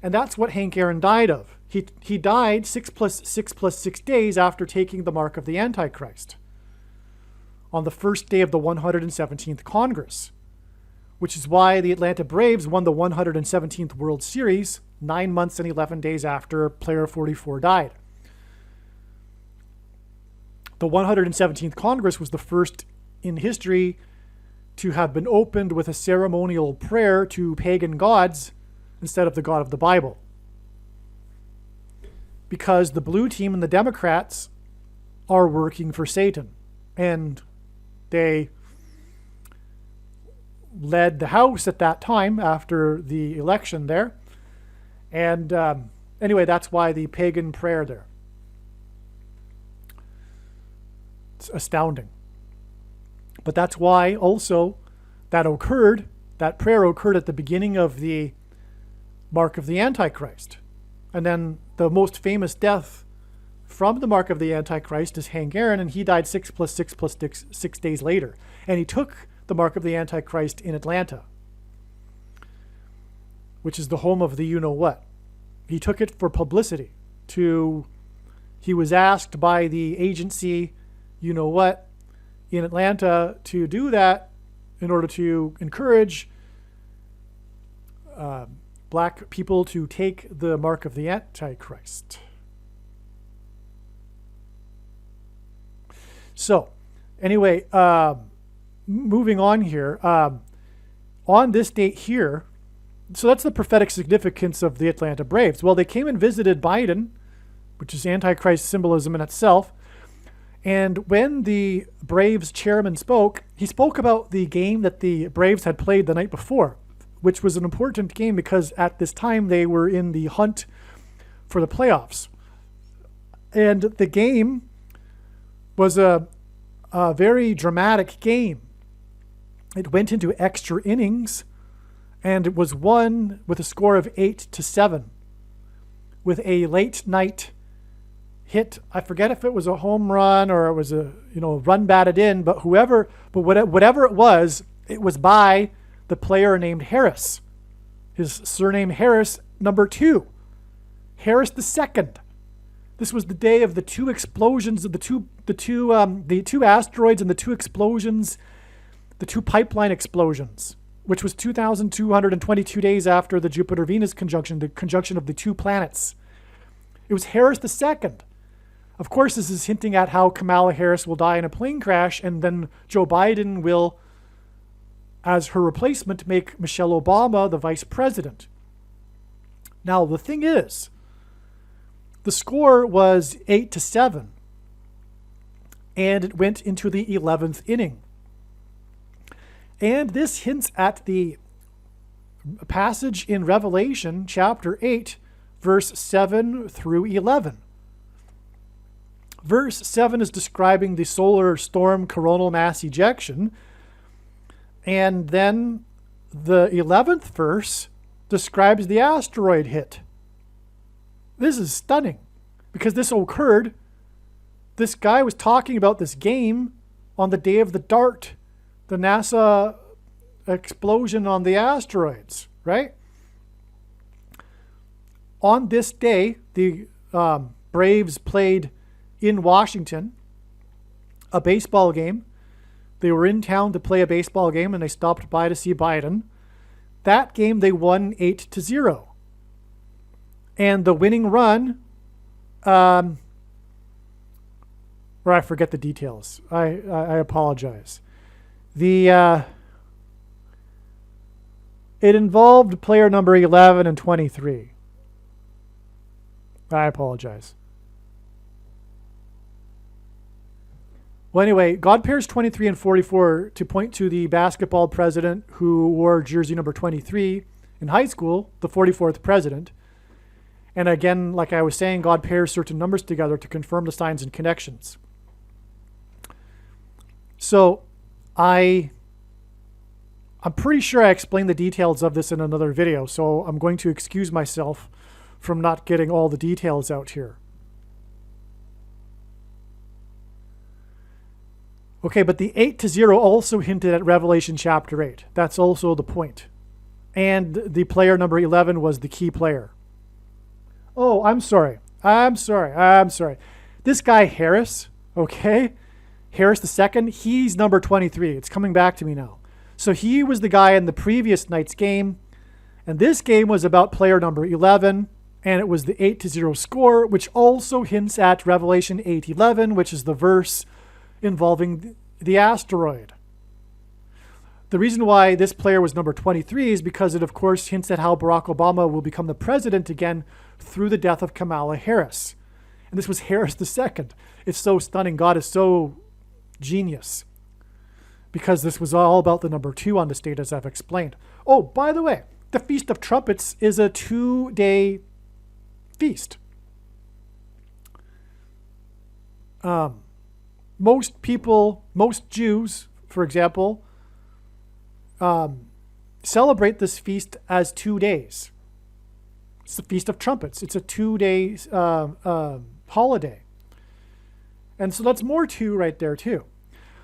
And that's what Hank Aaron died of. He died 6 + 6 + 6 days after taking the mark of the Antichrist on the first day of the 117th Congress, which is why the Atlanta Braves won the 117th World Series 9 months and 11 days after player 44 died. The 117th Congress was the first in history to have been opened with a ceremonial prayer to pagan gods instead of the God of the Bible. Because the blue team and the Democrats are working for Satan. And they led the House at that time after the election there. And anyway, that's why the pagan prayer there. It's astounding. But that's why also that prayer occurred at the beginning of the mark of the Antichrist. And then the most famous death from the mark of the Antichrist is Hank Aaron, and he died 6 + 6 + 6 days later. And he took the mark of the Antichrist in Atlanta, which is the home of the you-know-what. He took it for publicity. He was asked by the agency, you-know-what, in Atlanta to do that in order to encourage black people to take the mark of the Antichrist. So, anyway, moving on here. On this date here, so that's the prophetic significance of the Atlanta Braves. Well, they came and visited Biden, which is Antichrist symbolism in itself. And when the Braves chairman spoke, he spoke about the game that the Braves had played the night before, which was an important game because at this time they were in the hunt for the playoffs. And the game was a very dramatic game. It went into extra innings, and it was won with a score of 8-7 with a late night hit. I forget if it was a home run or it was a run batted in, but whatever it was by the player named Harris. His surname Harris, number 2, Harris II. This was the day of the two explosions of the two asteroids and the two explosions, the two pipeline explosions, which was 2,222 days after the Jupiter-Venus conjunction, the conjunction of the two planets. It was Harris II. Of course, this is hinting at how Kamala Harris will die in a plane crash, and then Joe Biden will, as her replacement, make Michelle Obama the vice president. Now, the thing is, the score was 8-7, and it went into the 11th inning. And this hints at the passage in Revelation chapter 8, verse 7 through 11. Verse 7 is describing the solar storm coronal mass ejection, and then the 11th verse describes the asteroid hit. This is stunning because this occurred. This guy was talking about this game on the day of the DART, the NASA explosion on the asteroids, right? On this day, the Braves played in Washington a baseball game. They were in town to play a baseball game, and they stopped by to see Biden. That game, they won 8-0. And the winning run, or I forget the details. I apologize. It involved player number 11 and 23. I apologize. Well, anyway, God pairs 23 and 44 to point to the basketball president who wore jersey number 23 in high school, the 44th president. And again, like I was saying, God pairs certain numbers together to confirm the signs and connections. So I'm pretty sure I explained the details of this in another video, so I'm going to excuse myself from not getting all the details out here. Okay, but the 8-0 also hinted at Revelation chapter 8. That's also the point. And the player number 11 was the key player. Oh, I'm sorry. This guy Harris, okay? Harris II, he's number 23. It's coming back to me now. So he was the guy in the previous night's game. And this game was about player number 11. And it was the 8-0 score, which also hints at Revelation 8:11, which is the verse involving the asteroid. The reason why this player was number 23 is because it, of course, hints at how Barack Obama will become the president again through the death of Kamala Harris. And this was Harris II. It's so stunning. God is so genius. Because this was all about the number 2 on this date, as I've explained. Oh, by the way, the Feast of Trumpets is a 2-day feast. Most Jews, for example, celebrate this feast as 2 days. It's the Feast of Trumpets. It's a 2-day holiday. And so that's more 2 right there too.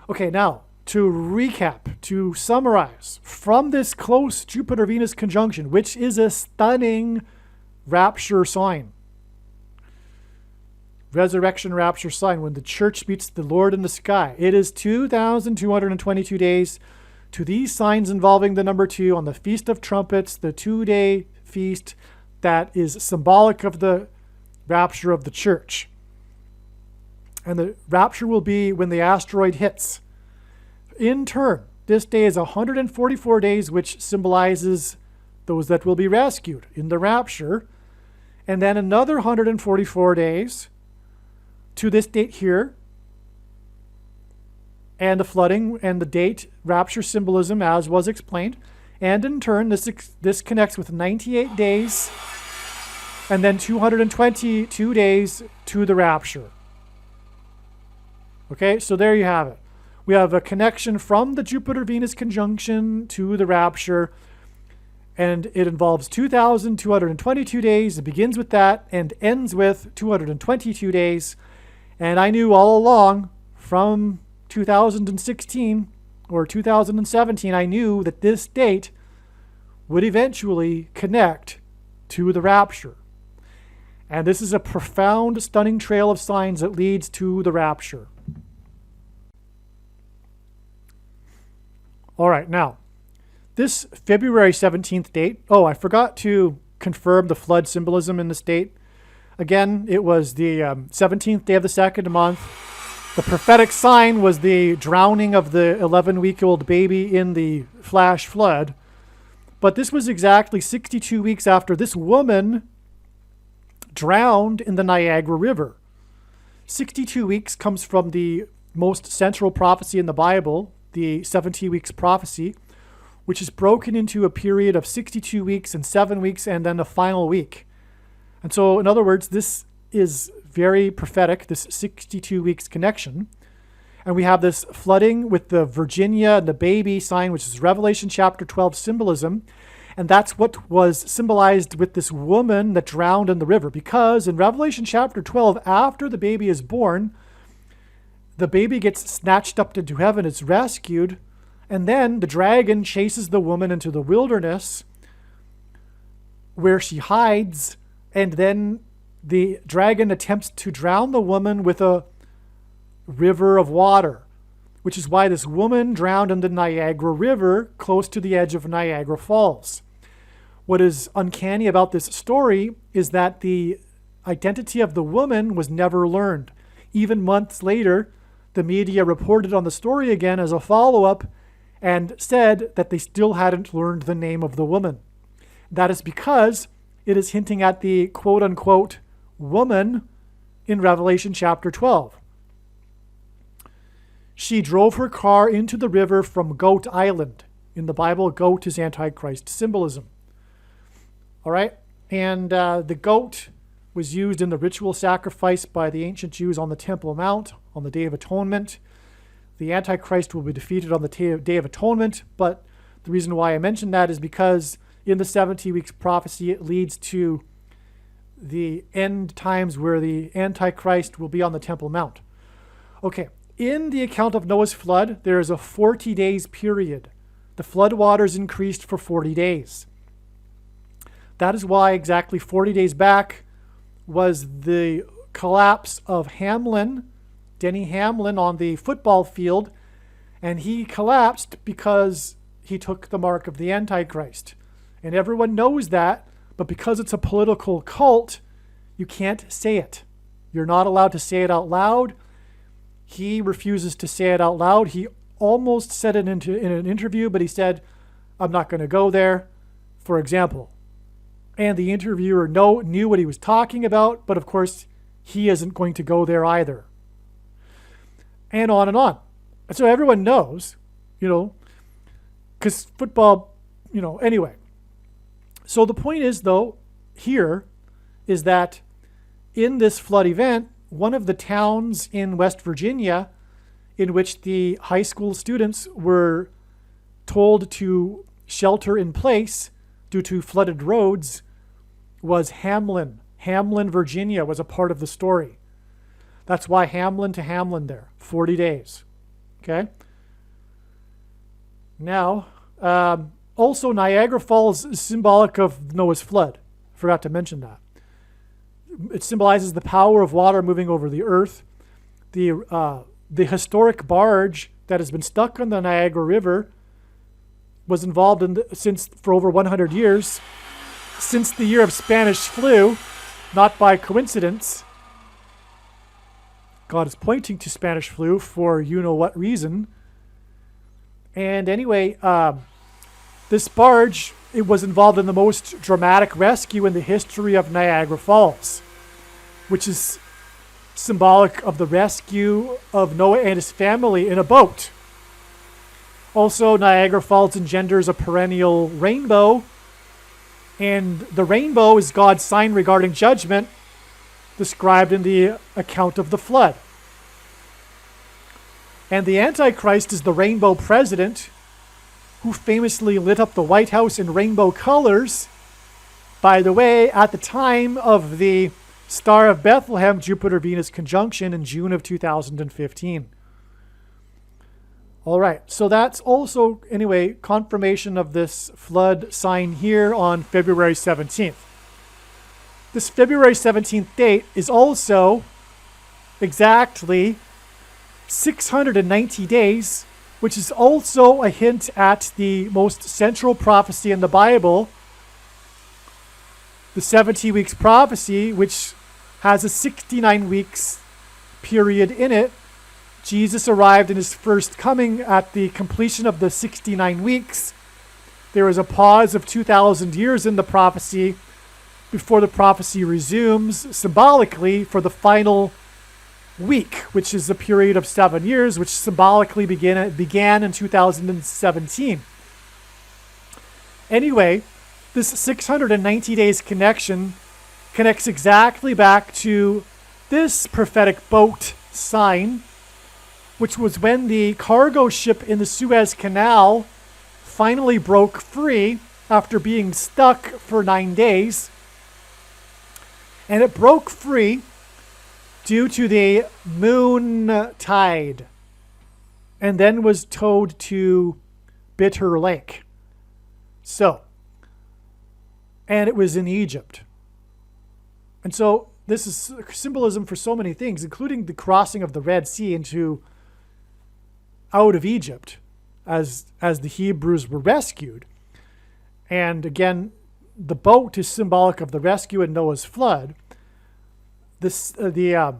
Okay, now to recap, to summarize, from this close Jupiter-Venus conjunction, which is a stunning rapture sign, resurrection rapture sign, when the church meets the Lord in the sky, it is 2,222 days to these signs involving the number 2 on the Feast of Trumpets, the 2-day feast that is symbolic of the rapture of the church. And the rapture will be when the asteroid hits. In turn, this day is 144 days, which symbolizes those that will be rescued in the rapture. And then another 144 days to this date here, and the flooding and the date rapture symbolism as was explained. And in turn, this connects with 98 days and then 222 days to the rapture. Okay, so there you have it. We have a connection from the Jupiter-Venus conjunction to the rapture, and it involves 2,222 days. It begins with that and ends with 222 days. And I knew all along from 2016 or 2017, I knew that this date would eventually connect to the rapture. And this is a profound, stunning trail of signs that leads to the rapture. All right, now, this February 17th date, I forgot to confirm the flood symbolism in this date. Again, it was the 17th day of the second month. The prophetic sign was the drowning of the 11-week-old baby in the flash flood. But this was exactly 62 weeks after this woman drowned in the Niagara River. 62 weeks comes from the most central prophecy in the Bible, the 70 weeks prophecy, which is broken into a period of 62 weeks and 7 weeks and then a final week. And so, in other words, this is very prophetic, this 62 weeks connection. And we have this flooding with the Virginia and the baby sign, which is Revelation chapter 12 symbolism. And that's what was symbolized with this woman that drowned in the river. Because in Revelation chapter 12, after the baby is born, the baby gets snatched up into heaven, it's rescued, and then the dragon chases the woman into the wilderness where she hides, and then the dragon attempts to drown the woman with a river of water, which is why this woman drowned in the Niagara River close to the edge of Niagara Falls. What is uncanny about this story is that the identity of the woman was never learned. Even months later, the media reported on the story again as a follow-up and said that they still hadn't learned the name of the woman. That is because it is hinting at the quote-unquote woman in Revelation chapter 12. She drove her car into the river from Goat Island. In the Bible, goat is Antichrist symbolism. All right? And the goat was used in the ritual sacrifice by the ancient Jews on the Temple Mount on the Day of Atonement. The Antichrist will be defeated on the Day of Atonement, but the reason why I mention that is because in the 70 weeks prophecy, it leads to the end times where the Antichrist will be on the Temple Mount. Okay, in the account of Noah's flood, there is a 40 days period. The flood waters increased for 40 days. That is why exactly 40 days back was the collapse of Hamlin, Denny Hamlin, on the football field, and he collapsed because he took the mark of the Antichrist. And everyone knows that, but because it's a political cult, you can't say it. You're not allowed to say it out loud. He refuses to say it out loud. He almost said it in an interview, but he said, I'm not going to go there, for example. And the interviewer knew what he was talking about, but of course, he isn't going to go there either. And on and on. And so everyone knows, because football, anyway. So the point is, though, here is that in this flood event, one of the towns in West Virginia in which the high school students were told to shelter in place due to flooded roads was Hamlin. Hamlin, Virginia was a part of the story. That's why Hamlin to Hamlin there, 40 days. Okay? Now, also Niagara Falls is symbolic of Noah's flood. Forgot to mention that. It symbolizes the power of water moving over the earth. The historic barge that has been stuck on the Niagara River was involved for over 100 years, since the year of Spanish flu, not by coincidence. God is pointing to Spanish flu for you-know-what reason. And anyway, this barge, it was involved in the most dramatic rescue in the history of Niagara Falls, which is symbolic of the rescue of Noah and his family in a boat. Also, Niagara Falls engenders a perennial rainbow, and the rainbow is God's sign regarding judgment described in the account of the flood. And the Antichrist is the rainbow president who famously lit up the White House in rainbow colors. By the way, at the time of the Star of Bethlehem Jupiter-Venus conjunction in June of 2015. All right, so that's also, anyway, confirmation of this flood sign here on February 17th. This February 17th date is also exactly 690 days, which is also a hint at the most central prophecy in the Bible, the 70 weeks prophecy, which has a 69 weeks period in it. Jesus arrived in his first coming at the completion of the 69 weeks. There is a pause of 2,000 years in the prophecy before the prophecy resumes symbolically for the final week, which is a period of 7 years, which symbolically began in 2017. Anyway, this 690 days connection connects exactly back to this prophetic boat sign, which was when the cargo ship in the Suez Canal finally broke free after being stuck for 9 days. And it broke free due to the moon tide, and then was towed to Bitter Lake. So, and it was in Egypt. And so this is symbolism for so many things, including the crossing of the Red Sea out of Egypt as the Hebrews were rescued. And again, the boat is symbolic of the rescue in Noah's flood. The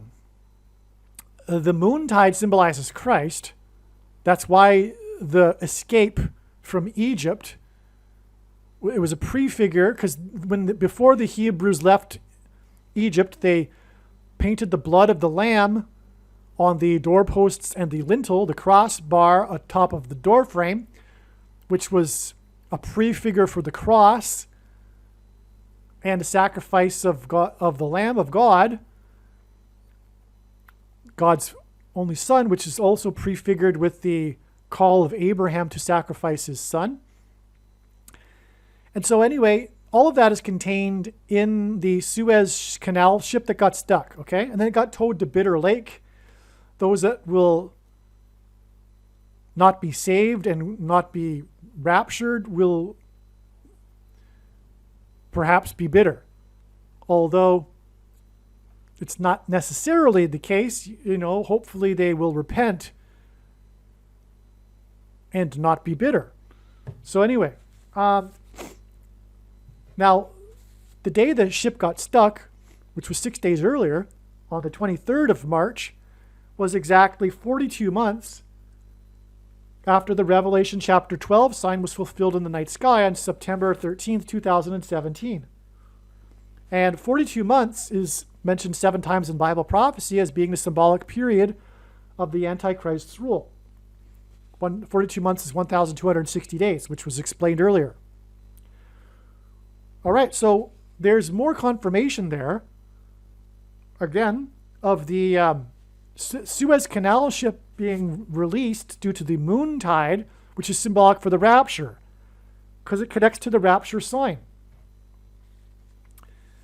moon tide symbolizes Christ. That's why the escape from Egypt, it was a prefigure, because before the Hebrews left Egypt, they painted the blood of the lamb on the doorposts and the lintel, the crossbar atop of the doorframe, which was a prefigure for the cross and a sacrifice of the Lamb of God, God's only Son, which is also prefigured with the call of Abraham to sacrifice his son. And so anyway, all of that is contained in the Suez Canal ship that got stuck, okay? And then it got towed to Bitter Lake. Those that will not be saved and not be raptured will perhaps be bitter. Although it's not necessarily the case, hopefully they will repent and not be bitter. So anyway, now the day the ship got stuck, which was 6 days earlier, on the 23rd of March, was exactly 42 months after the Revelation chapter 12 sign was fulfilled in the night sky on September 13th, 2017. And 42 months is mentioned 7 times in Bible prophecy as being the symbolic period of the Antichrist's rule. 42 months is 1,260 days, which was explained earlier. All right, so there's more confirmation there, again, of the Suez Canal ship being released due to the moon tide, which is symbolic for the rapture, because it connects to the rapture sign.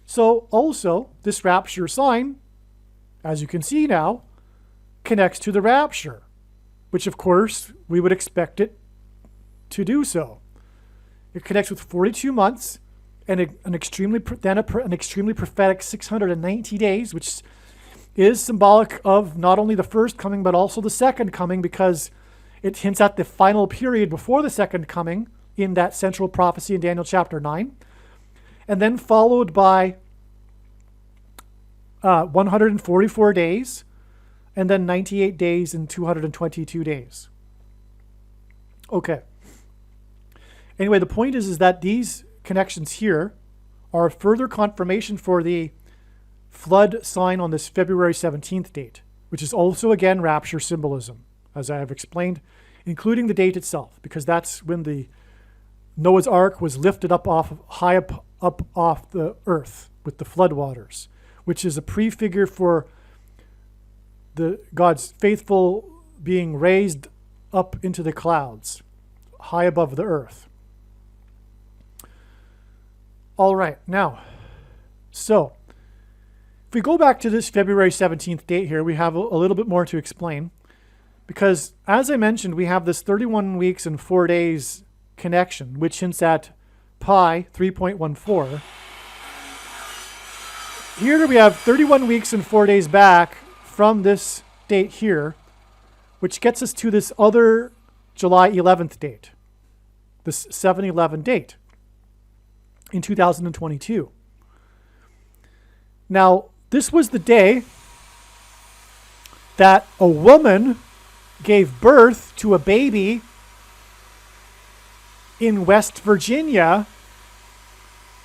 So also, this rapture sign, as you can see now, connects to the rapture, which of course we would expect it to do so. It connects with 42 months and an extremely prophetic 690 days, which is symbolic of not only the first coming, but also the second coming, because it hints at the final period before the second coming in that central prophecy in Daniel chapter 9. And then followed by 144 days, and then 98 days and 222 days. Okay. Anyway, the point is that these connections here are further confirmation for the flood sign on this February 17th date, which is also, again, rapture symbolism, as I have explained including the date itself, because that's when the Noah's Ark was lifted up high up off the earth with the floodwaters, which is a prefigure for God's faithful being raised up into the clouds, high above the earth. All right, now, so if we go back to this February 17th date here, we have a little bit more to explain, because as I mentioned, we have this 31 weeks and 4 days connection, which hints at pi 3.14. Here we have 31 weeks and 4 days back from this date here, which gets us to this other July 11th date, this 7/11 date in 2022. Now, this was the day that a woman gave birth to a baby in West Virginia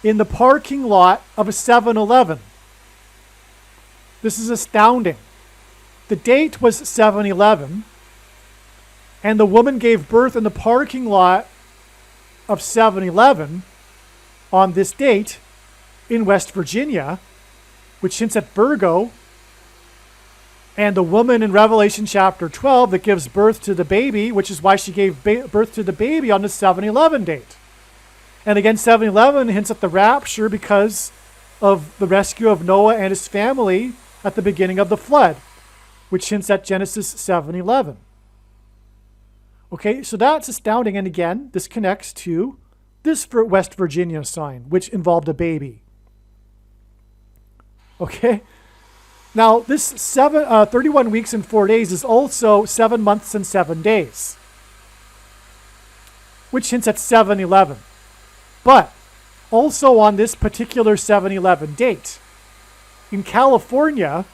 in the parking lot of a 7-Eleven. This is astounding. The date was 7/11, and the woman gave birth in the parking lot of 7-Eleven on this date in West Virginia, which hints at Virgo, and the woman in Revelation chapter 12 that gives birth to the baby, which is why she gave birth to the baby on the 7/11 date. And again, 7/11 hints at the rapture because of the rescue of Noah and his family at the beginning of the flood, which hints at Genesis 7:11. Okay, so that's astounding. And again, this connects to this West Virginia sign, which involved a baby. Okay, now this 31 weeks and 4 days is also 7 months and 7 days, which hints at 7/11. But also on this particular 7/11 date, in California,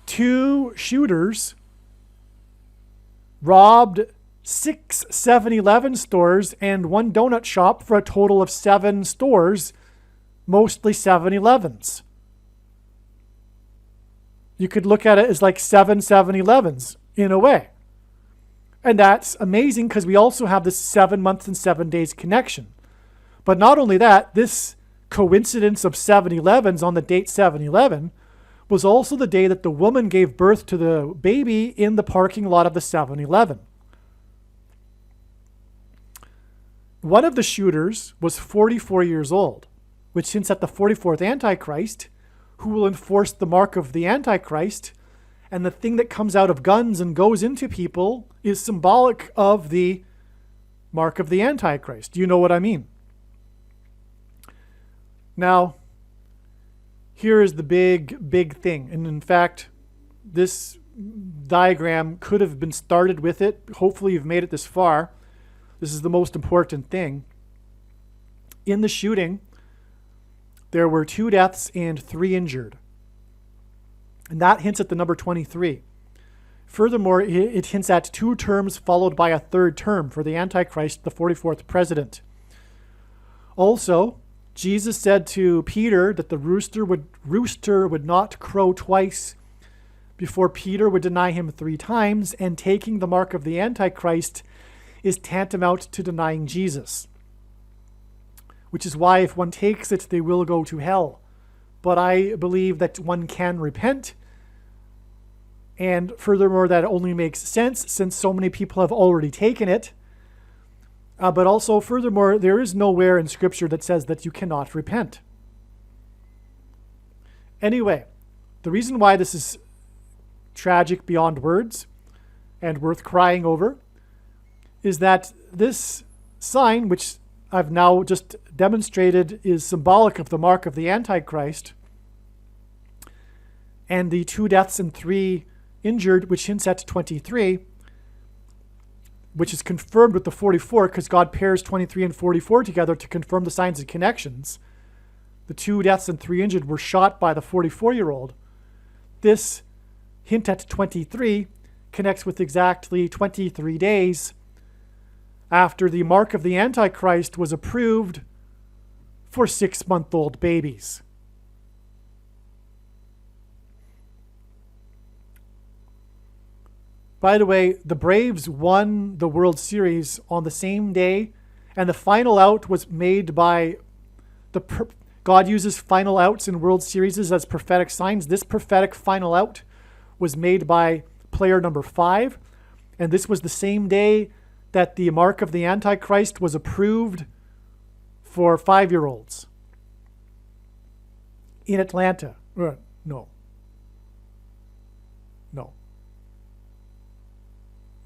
2 shooters robbed 6 7-Eleven stores and 1 donut shop for a total of 7 stores, mostly 7-Elevens. You could look at it as like 7 7-Elevens in a way. And that's amazing because we also have this 7 months and 7 days connection. But not only that, this coincidence of 7-Elevens on the date 7/11 was also the day that the woman gave birth to the baby in the parking lot of the 7-Eleven. One of the shooters was 44 years old, which hints at the 44th Antichrist, who will enforce the mark of the Antichrist, and the thing that comes out of guns and goes into people is symbolic of the mark of the Antichrist. Do you know what I mean? Now, here is the big thing. And in fact, this diagram could have been started with it. Hopefully you've made it this far. This is the most important thing. In the shooting, there were 2 deaths and 3 injured. And that hints at the number 23. Furthermore, it hints at 2 terms followed by a 3rd term for the Antichrist, the 44th president. Also, Jesus said to Peter that the rooster would not crow twice before Peter would deny him 3 times, and taking the mark of the Antichrist is tantamount to denying Jesus. Which is why if one takes it, they will go to hell. But I believe that one can repent. And furthermore, that only makes sense since so many people have already taken it. But also, furthermore, there is nowhere in Scripture that says that you cannot repent. Anyway, the reason why this is tragic beyond words and worth crying over is that this sign, which I've now just demonstrated is symbolic of the mark of the Antichrist, and the 2 deaths and 3 injured, which hints at 23, which is confirmed with the 44 because God pairs 23 and 44 together to confirm the signs and connections. The 2 deaths and 3 injured were shot by the 44-year-old. This hint at 23 connects with exactly 23 days after the mark of the Antichrist was approved for 6-month-old babies. By the way, the Braves won the World Series on the same day, and the final out was made by God uses final outs in World Series as prophetic signs. This prophetic final out was made by player number 5, and this was the same day that the mark of the Antichrist was approved for 5-year-olds in Atlanta. No.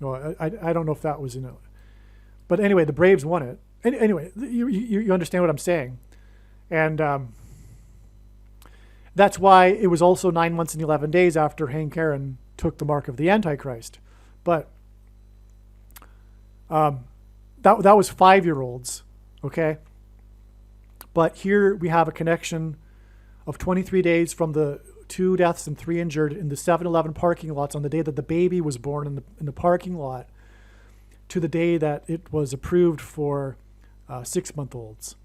I don't know if that was in it. But anyway, the Braves won it. Anyway, you understand what I'm saying. And that's why it was also 9 months and 11 days after Hank Aaron took the mark of the Antichrist. But that was 5-year-olds, okay? But here we have a connection of 23 days from the 2 deaths and 3 injured in the 7-Eleven parking lots on the day that the baby was born in the parking lot to the day that it was approved for 6-month-olds.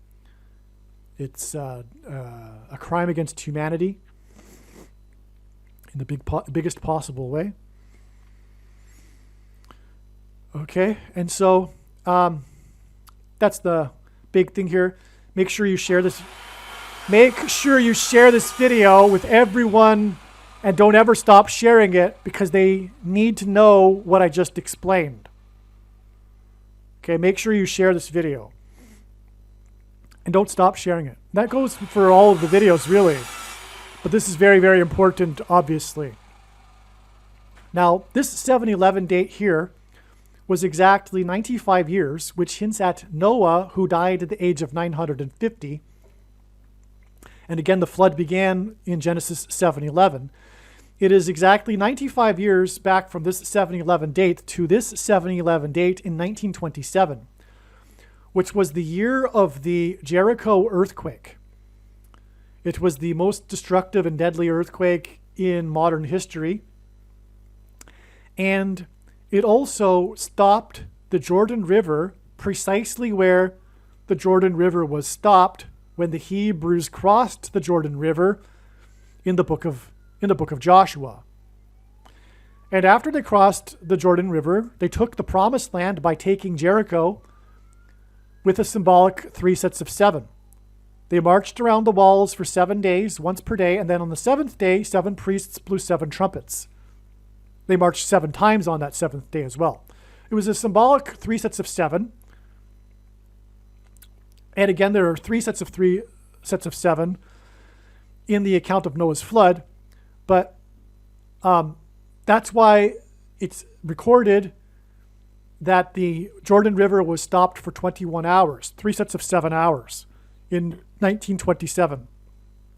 It's a crime against humanity in the biggest possible way. Okay, and so that's the big thing here. Make sure you share this. Make sure you share this video with everyone, and don't ever stop sharing it because they need to know what I just explained. Okay, make sure you share this video. And don't stop sharing it. That goes for all of the videos, really. But this is very, very important, obviously. Now, this 7-11 date here was exactly 95 years, which hints at Noah, who died at the age of 950. And again, the flood began in Genesis 7:11. It is exactly 95 years back from this 7-11 date to this 7-11 date in 1927, which was the year of the Jericho earthquake. It was the most destructive and deadly earthquake in modern history. And it also stopped the Jordan River precisely where the Jordan River was stopped when the Hebrews crossed the Jordan River in the book of Joshua. And after they crossed the Jordan River, they took the promised land by taking Jericho with a symbolic 3 sets of 7. They marched around the walls for 7 days, once per day, and then on the 7th day, 7 priests blew 7 trumpets. They marched 7 times on that 7th day as well. It was a symbolic 3 sets of 7. And again, there are 3 sets of 7 in the account of Noah's flood. But that's why it's recorded that the Jordan River was stopped for 21 hours, 3 sets of 7 hours in 1927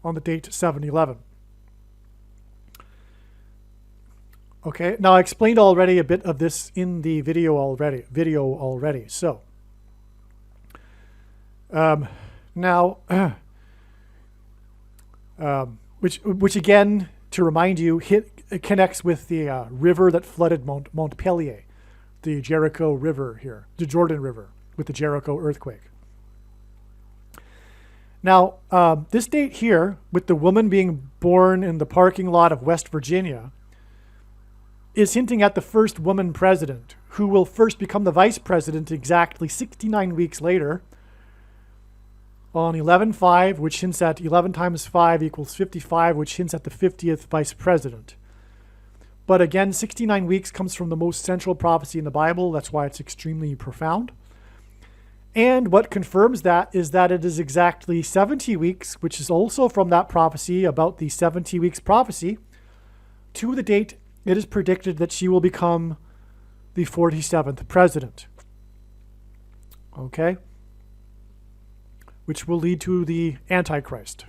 on the date 7-11. Okay, now I explained already a bit of this in the video already. So now, which again, to remind you, it connects with the river that flooded Montpellier, the Jericho River here, the Jordan River, with the Jericho earthquake. Now, this date here, with the woman being born in the parking lot of West Virginia, is hinting at the first woman president, who will first become the vice president exactly 69 weeks later, on 11/5, which hints at 11 times 5 equals 55, which hints at the 50th vice president. But again, 69 weeks comes from the most central prophecy in the Bible. That's why it's extremely profound. And what confirms that is that it is exactly 70 weeks, which is also from that prophecy about the 70 weeks prophecy, to the date it is predicted that she will become the 47th president. Okay? Which will lead to the Antichrist.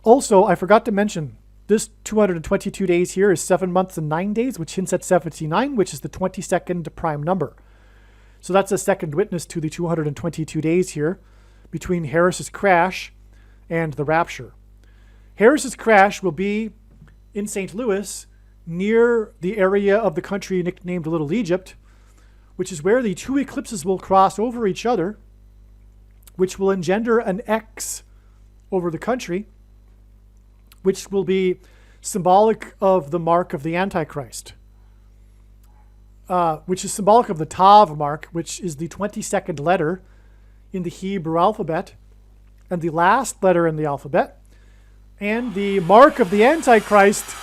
Also, I forgot to mention, this 222 days here is 7 months and 9 days, which hints at 79, which is the 22nd prime number. So that's a second witness to the 222 days here between Harris's crash and the rapture. Harris's crash will be in St. Louis, near the area of the country nicknamed Little Egypt, which is where the 2 eclipses will cross over each other, which will engender an X over the country, which will be symbolic of the mark of the Antichrist, which is symbolic of the Tav mark, which is the 22nd letter in the Hebrew alphabet and the last letter in the alphabet. And the mark of the Antichrist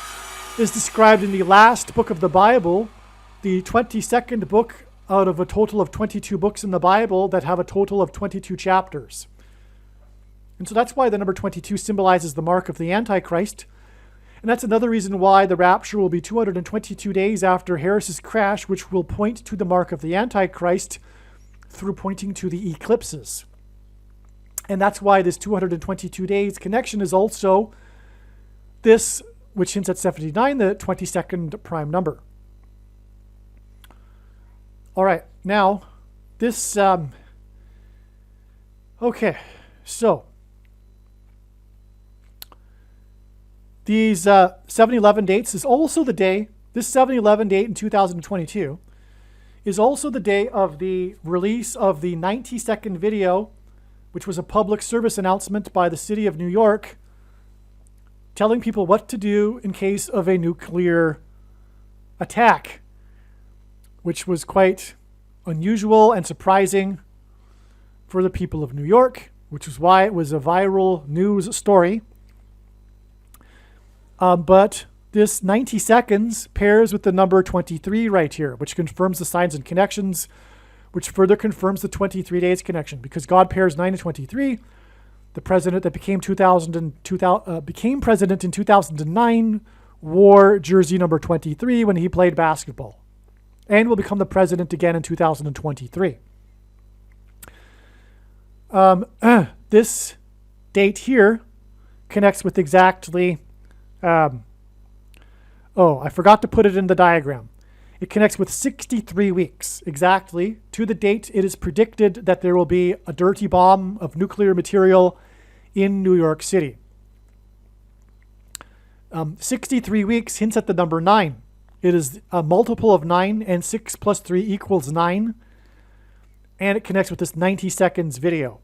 is described in the last book of the Bible, the 22nd book out of a total of 22 books in the Bible that have a total of 22 chapters. And so that's why the number 22 symbolizes the mark of the Antichrist. And that's another reason why the rapture will be 222 days after Harris's crash, which will point to the mark of the Antichrist through pointing to the eclipses. And that's why this 222 days connection is also this, which hints at 79, the 22nd prime number. All right, now this, okay, so these 7-11 dates is also the day, this 7-11 date in 2022 is also the day of the release of the 90-second video, which was a public service announcement by the city of New York telling people what to do in case of a nuclear attack, which was quite unusual and surprising for the people of New York, which is why it was a viral news story. But this 90 seconds pairs with the number 23 right here, which confirms the signs and connections, which further confirms the 23 days connection. Because God pairs 9 and 23, the president that became president in 2009 wore jersey number 23 when he played basketball, and will become the president again in 2023. This date here connects with exactly... I forgot to put it in the diagram. It connects with 63 weeks exactly to the date it is predicted that there will be a dirty bomb of nuclear material in New York City. 63 weeks hints at the number 9. It is a multiple of 9, and 6 plus 3 equals 9. And it connects with this 90 seconds video.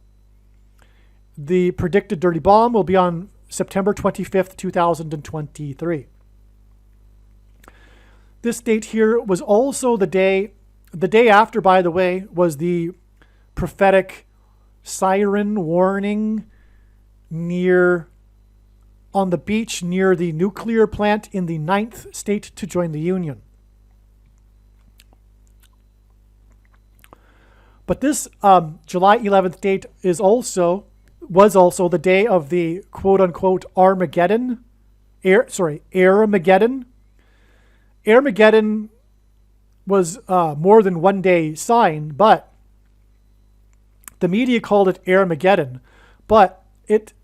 The predicted dirty bomb will be on September 25th, 2023. This date here was also the day after, by the way, was the prophetic siren warning on the beach near the nuclear plant in the 9th state to join the Union. But this July 11th date was also the day of the quote-unquote Armageddon. Armageddon. Armageddon was more than one day sign, but the media called it Armageddon. But it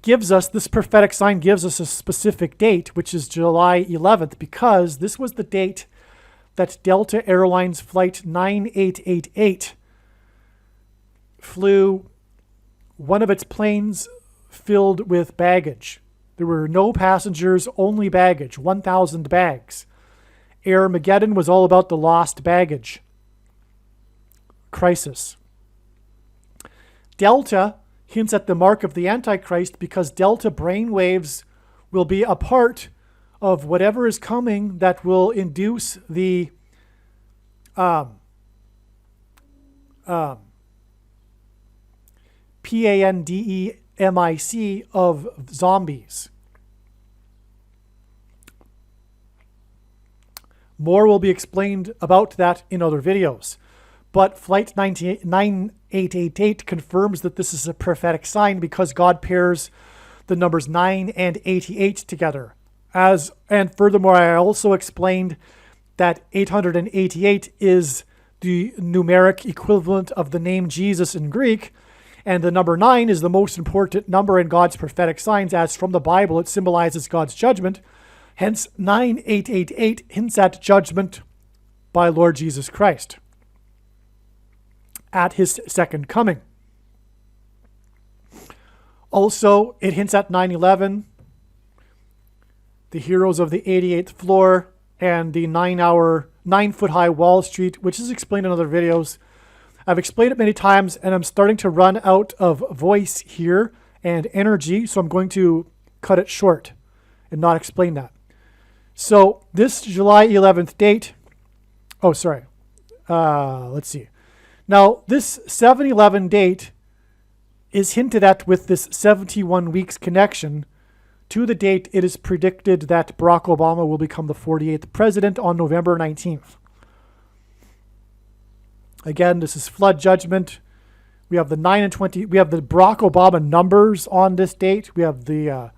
gives us, this prophetic sign gives us a specific date, which is July 11th, because this was the date that Delta Airlines Flight 9888 flew one of its planes filled with baggage. There were no passengers, only baggage, 1,000 bags. Armageddon was all about the lost baggage crisis. Delta hints at the mark of the Antichrist because Delta brainwaves will be a part of whatever is coming that will induce the pandemic of zombies. More will be explained about that in other videos. But Flight 9888 confirms that this is a prophetic sign because God pairs the numbers 9 and 88 together. And furthermore, I also explained that 888 is the numeric equivalent of the name Jesus in Greek, and the number 9 is the most important number in God's prophetic signs, as from the Bible it symbolizes God's judgment. Hence, 9888 hints at judgment by Lord Jesus Christ at his second coming. Also, it hints at 9/11, the heroes of the 88th floor, and the 9-foot-high Wall Street, which is explained in other videos. I've explained it many times, and I'm starting to run out of voice here and energy, so I'm going to cut it short. and not explain that. So this July 11th date, let's see. Now, this 7/11 date is hinted at with this 71 weeks connection to the date it is predicted that Barack Obama will become the 48th president on November 19th. Again, this is flood judgment. We have the 9 and 20. We have the Barack Obama numbers on this date. We have the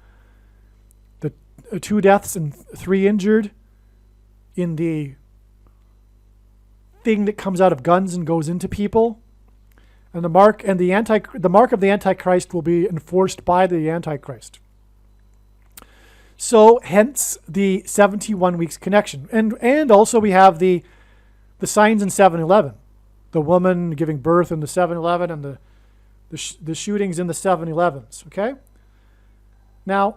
2 deaths and 3 injured in the thing that comes out of guns and goes into people. And the mark of the Antichrist will be enforced by the Antichrist. So hence the 71 weeks connection. And also we have the signs in 7/11. The woman giving birth in the 7/11 and the shootings in the 7/11s. Okay? Now,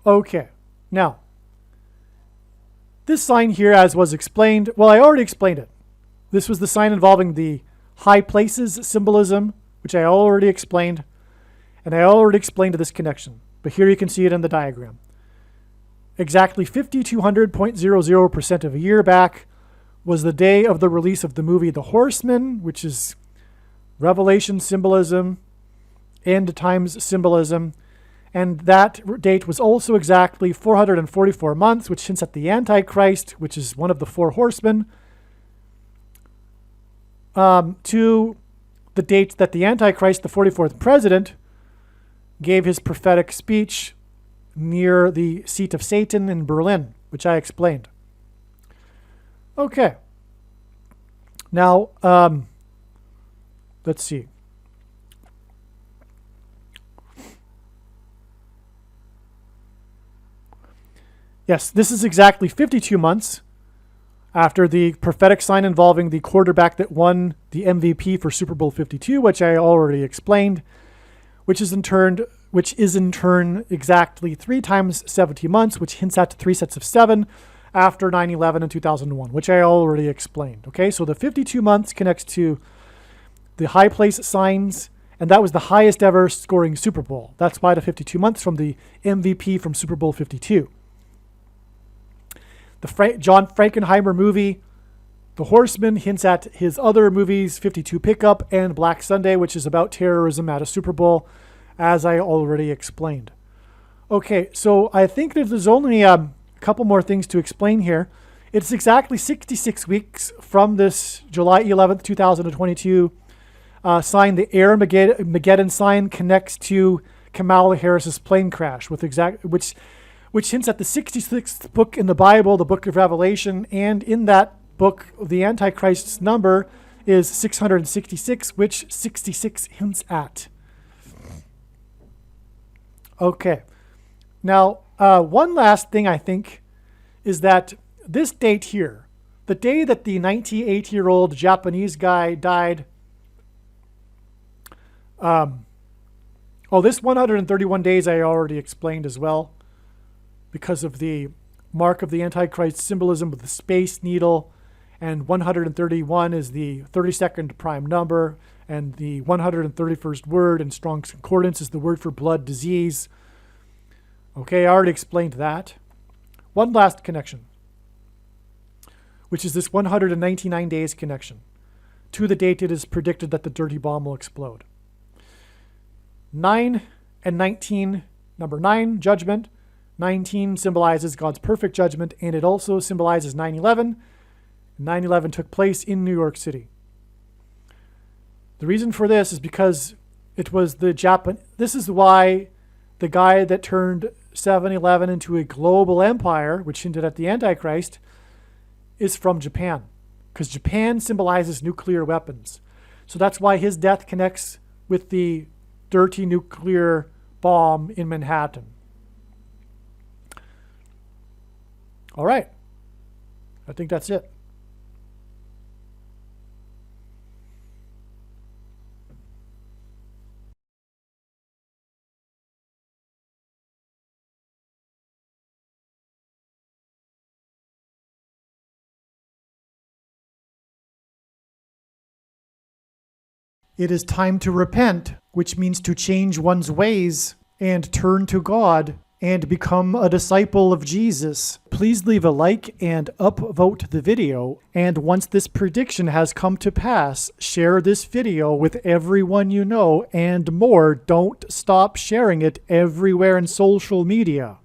okay. Now, this sign here, as was explained, well, I already explained it. This was the sign involving the high places symbolism, which I already explained. And I already explained this connection. But here you can see it in the diagram. Exactly 5,200.00% of a year back was the day of the release of the movie The Horseman, which is Revelation symbolism, end times symbolism. And that date was also exactly 444 months, which hints at the Antichrist, which is one of the 4 horsemen, to the date that the Antichrist, the 44th president, gave his prophetic speech near the seat of Satan in Berlin, which I explained. Okay. Now, let's see. Yes, this is exactly 52 months after the prophetic sign involving the quarterback that won the MVP for Super Bowl 52, which I already explained, which is in turn exactly 3 times 70 months, which hints at 3 sets of 7 after 9/11 and 2001, which I already explained. Okay, so the 52 months connects to the high place signs, and that was the highest ever scoring Super Bowl. That's why the 52 months from the MVP from Super Bowl 52. The John Frankenheimer movie, The Horseman, hints at his other movies, 52 Pickup and Black Sunday, which is about terrorism at a Super Bowl, as I already explained. Okay, so I think that there's only a couple more things to explain here. It's exactly 66 weeks from this July 11th, 2022 sign. The Armageddon sign connects to Kamala Harris's plane crash, which hints at the 66th book in the Bible, the book of Revelation, and in that book, the Antichrist's number is 666, which 66 hints at. Okay. Now, one last thing I think is that this date here, the day that the 98-year-old Japanese guy died, this 131 days I already explained as well, because of the mark of the Antichrist symbolism with the space needle, and 131 is the 32nd prime number, and the 131st word in Strong's Concordance is the word for blood disease. Okay, I already explained that. One last connection, which is this 199 days connection to the date it is predicted that the dirty bomb will explode. 9 and 19, number 9, judgment. 19 symbolizes God's perfect judgment, and it also symbolizes 9/11. 9/11 took place in New York City. The reason for this is because it was this is why the guy that turned 7/11 into a global empire, which hinted at the Antichrist, is from Japan, because Japan symbolizes nuclear weapons. So that's why his death connects with the dirty nuclear bomb in Manhattan. All right. I think that's it. It is time to repent, which means to change one's ways and turn to God and become a disciple of Jesus. Please leave a like and upvote the video. And once this prediction has come to pass, share this video with everyone you know, and more. Don't stop sharing it everywhere in social media.